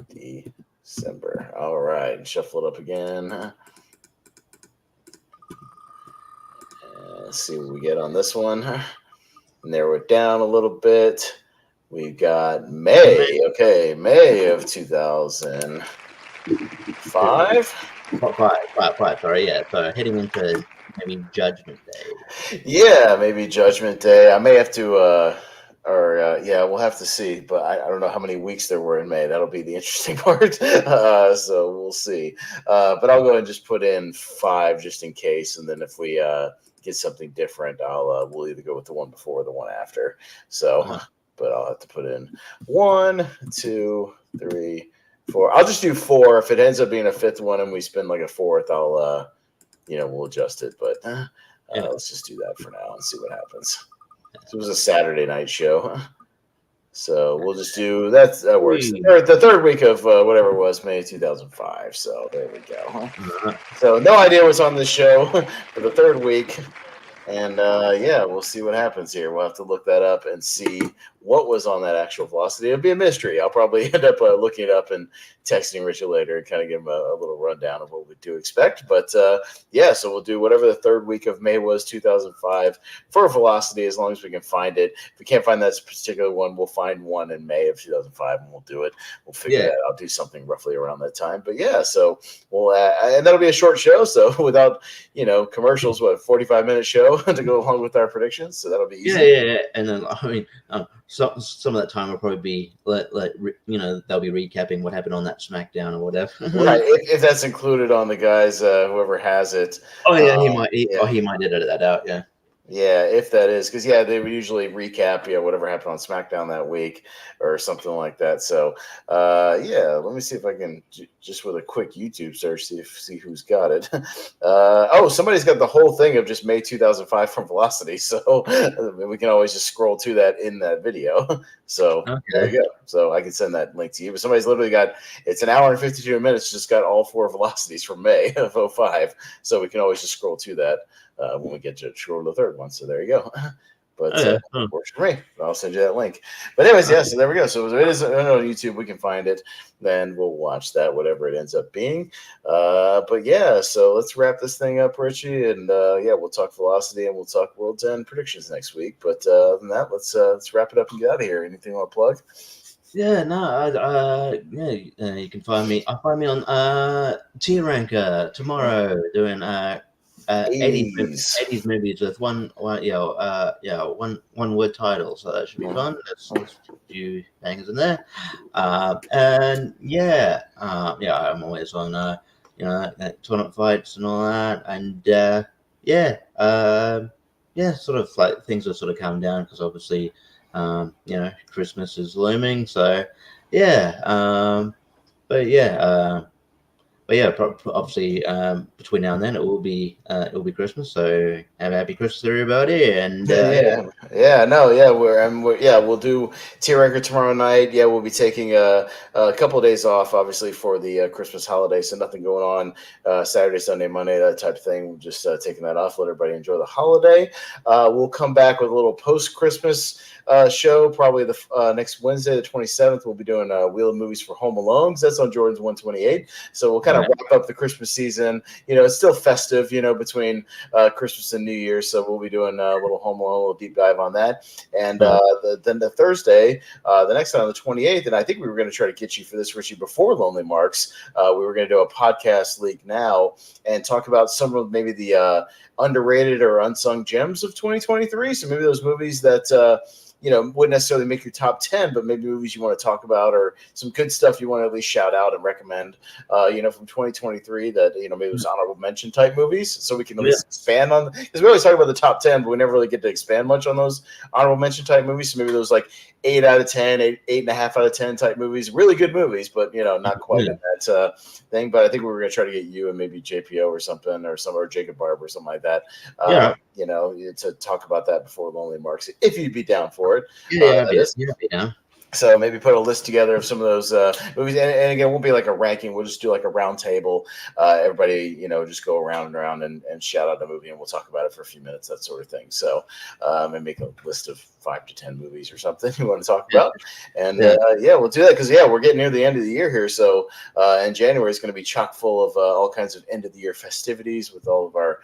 December. All right, shuffle it up again. Let's see what we get on this one. Narrow it down a little bit. We got May. Okay, May of 2005. Five. Sorry, yeah. So heading into maybe Judgment Day. Yeah, maybe Judgment Day. I may have to, yeah, we'll have to see. But I don't know how many weeks there were in May. That'll be the interesting part. So we'll see. But I'll go ahead and just put in 5 just in case, and then if we get something different, we'll either go with the one before or the one after. So, but I'll have to put in 1, 2, 3, 4. I'll just do 4. If it ends up being a fifth one and we spend like a fourth, I'll we'll adjust it. But let's just do that for now and see what happens. So it was a Saturday night show. So we'll just do that works. The third week of whatever it was, May 2005. So there we go. So no idea what's on this show for the third week. And we'll see what happens here. We'll have to look that up and see what was on that actual velocity. It'll be a mystery. I'll probably end up looking it up and texting Richard later and kind of give him a little rundown of what we do expect. But so we'll do whatever the third week of May was, 2005, for velocity, as long as we can find it. If we can't find that particular one, we'll find one in May of 2005 and we'll do it. We'll figure that out. I'll do something roughly around that time. But so we'll and that'll be a short show. So without commercials, 45-minute show to go along with our predictions. So that'll be easy. Yeah. And then some of that time will probably be they'll be recapping what happened on that SmackDown or whatever. Right, if that's included on the guys, whoever has it. Oh yeah, he might edit that out. Yeah. Yeah, if that is, because they would usually recap, whatever happened on SmackDown that week or something like that. So, let me see if I can just with a quick YouTube search see who's got it. Somebody's got the whole thing of just May 2005 from Velocity, so we can always just scroll to that in that video. So There you go. So I can send that link to you. But somebody's literally it's an hour and 52 minutes, just got all 4 velocities from May of 05. So we can always just scroll to that. When we get to scroll to the third one. So there you go. But works for me. I'll send you that link. But anyways, so there we go. So if it is on YouTube, we can find it. Then we'll watch that, whatever it ends up being. So let's wrap this thing up, Richie. And we'll talk velocity and we'll talk World's End predictions next week. But other than that, let's wrap it up and get out of here. Anything you want to plug? Yeah, no, you can find me. I'll find me on Tier Ranker tomorrow doing 80s movies with one word title, so that should be fun. There's a few bangers in there, I'm always on tournament fights and all that, and sort of like things are sort of calmed down because obviously Christmas is looming, so obviously, between now and then, it will be Christmas. So have a happy Christmas, everybody! And we'll do Tier Ranker tomorrow night. Yeah, we'll be taking a couple of days off, obviously for the Christmas holiday. So nothing going on Saturday, Sunday, Monday, that type of thing. We're just taking that off. Let everybody enjoy the holiday. We'll come back with a little post-Christmas show probably the next Wednesday, the 27th. We'll be doing Wheel of Movies for Home Alone. That's on Jordan's 128. So we'll kind of wrap up the Christmas season. It's still festive, between Christmas and New Year's. So we'll be doing a little Home Alone, a little deep dive on that. And then the Thursday, the next time on the 28th, and I think we were going to try to get you for this, Richie, before Lonely Marks. We were going to do a podcast leak now and talk about some of maybe the underrated or unsung gems of 2023. So maybe those movies that wouldn't necessarily make your top 10, but maybe movies you want to talk about or some good stuff you want to at least shout out and recommend, from 2023 that, maybe it was honorable mention type movies. So we can at least expand on, because we always talk about the top 10, but we never really get to expand much on those honorable mention type movies. So maybe those like 8 out of 10, 8.5 out of 10 type movies, really good movies, but, not quite in that thing. But I think we were going to try to get you and maybe JPO or something or Jacob Barber or something like that. To talk about that before Lonely Marks, if you'd be down for it. So maybe put a list together of some of those movies, and again, it won't be like a ranking. We'll just do like a round table. Everybody, just go around and shout out the movie, and we'll talk about it for a few minutes, that sort of thing. So, and make a list of 5 to 10 movies or something you want to talk about, and we'll do that because we're getting near the end of the year here. So, and January is going to be chock full of all kinds of end of the year festivities with all of our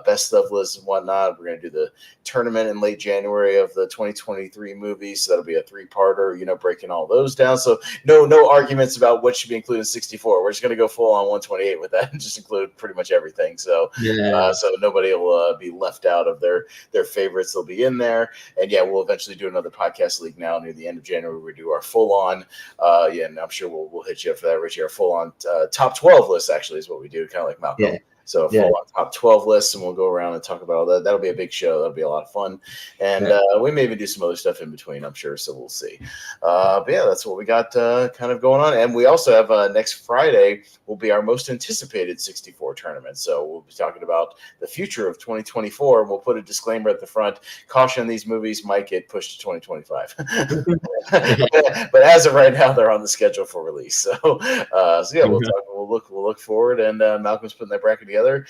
best of lists and whatnot. We're going to do the tournament in late January of the 2023 movies, so that'll be a 3-parter. Breaking all those down. So no arguments about what should be included in 64. We're just going to go full on 128 with that and just include pretty much everything. So so nobody will be left out of their favorites. They'll be in there. And we'll eventually do another podcast league now near the end of January. We do our full on. And I'm sure we'll hit you up for that, Richie. Our full on top 12 list actually is what we do, kind of like Malcolm. So a full on top 12 list, and we'll go around and talk about all that. That'll be a big show. That'll be a lot of fun. And we may even do some other stuff in between, I'm sure. So we'll see. But yeah, that's what we got kind of going on. And we also have next Friday will be our most anticipated 64 tournament. So we'll be talking about the future of 2024. We'll put a disclaimer at the front. Caution, these movies might get pushed to 2025. But as of right now, they're on the schedule for release. So yeah, we'll look forward. And Malcolm's putting that bracket together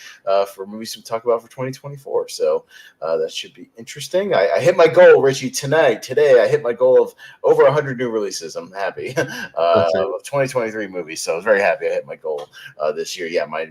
for movies to talk about for 2024. So that should be interesting. I hit my goal, Richie, today. I hit my goal of over 100 new releases. I'm happy of 2023 movies. So I was very happy I hit my goal this year. Yeah, my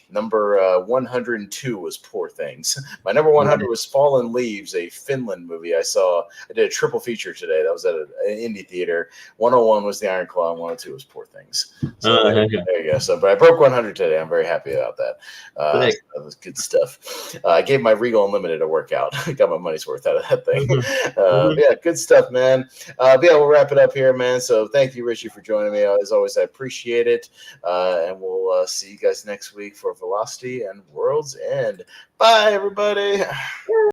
number 102 was Poor Things. My number 100 was Fallen Leaves, a Finland movie I saw. I did a triple feature today. That was at an indie theater. 101 was The Iron Claw, and 102 was Poor Things. So there you go. So, but I broke 100 today. I'm very happy about that. So that was good stuff. I gave my Regal Unlimited a workout. Got my money's worth out of that thing. Yeah, good stuff, man. But yeah, we'll wrap it up here, man. So thank you, Richie, for joining me. As always, I appreciate it. And we'll see you guys next week for Velocity and World's End. Bye, everybody.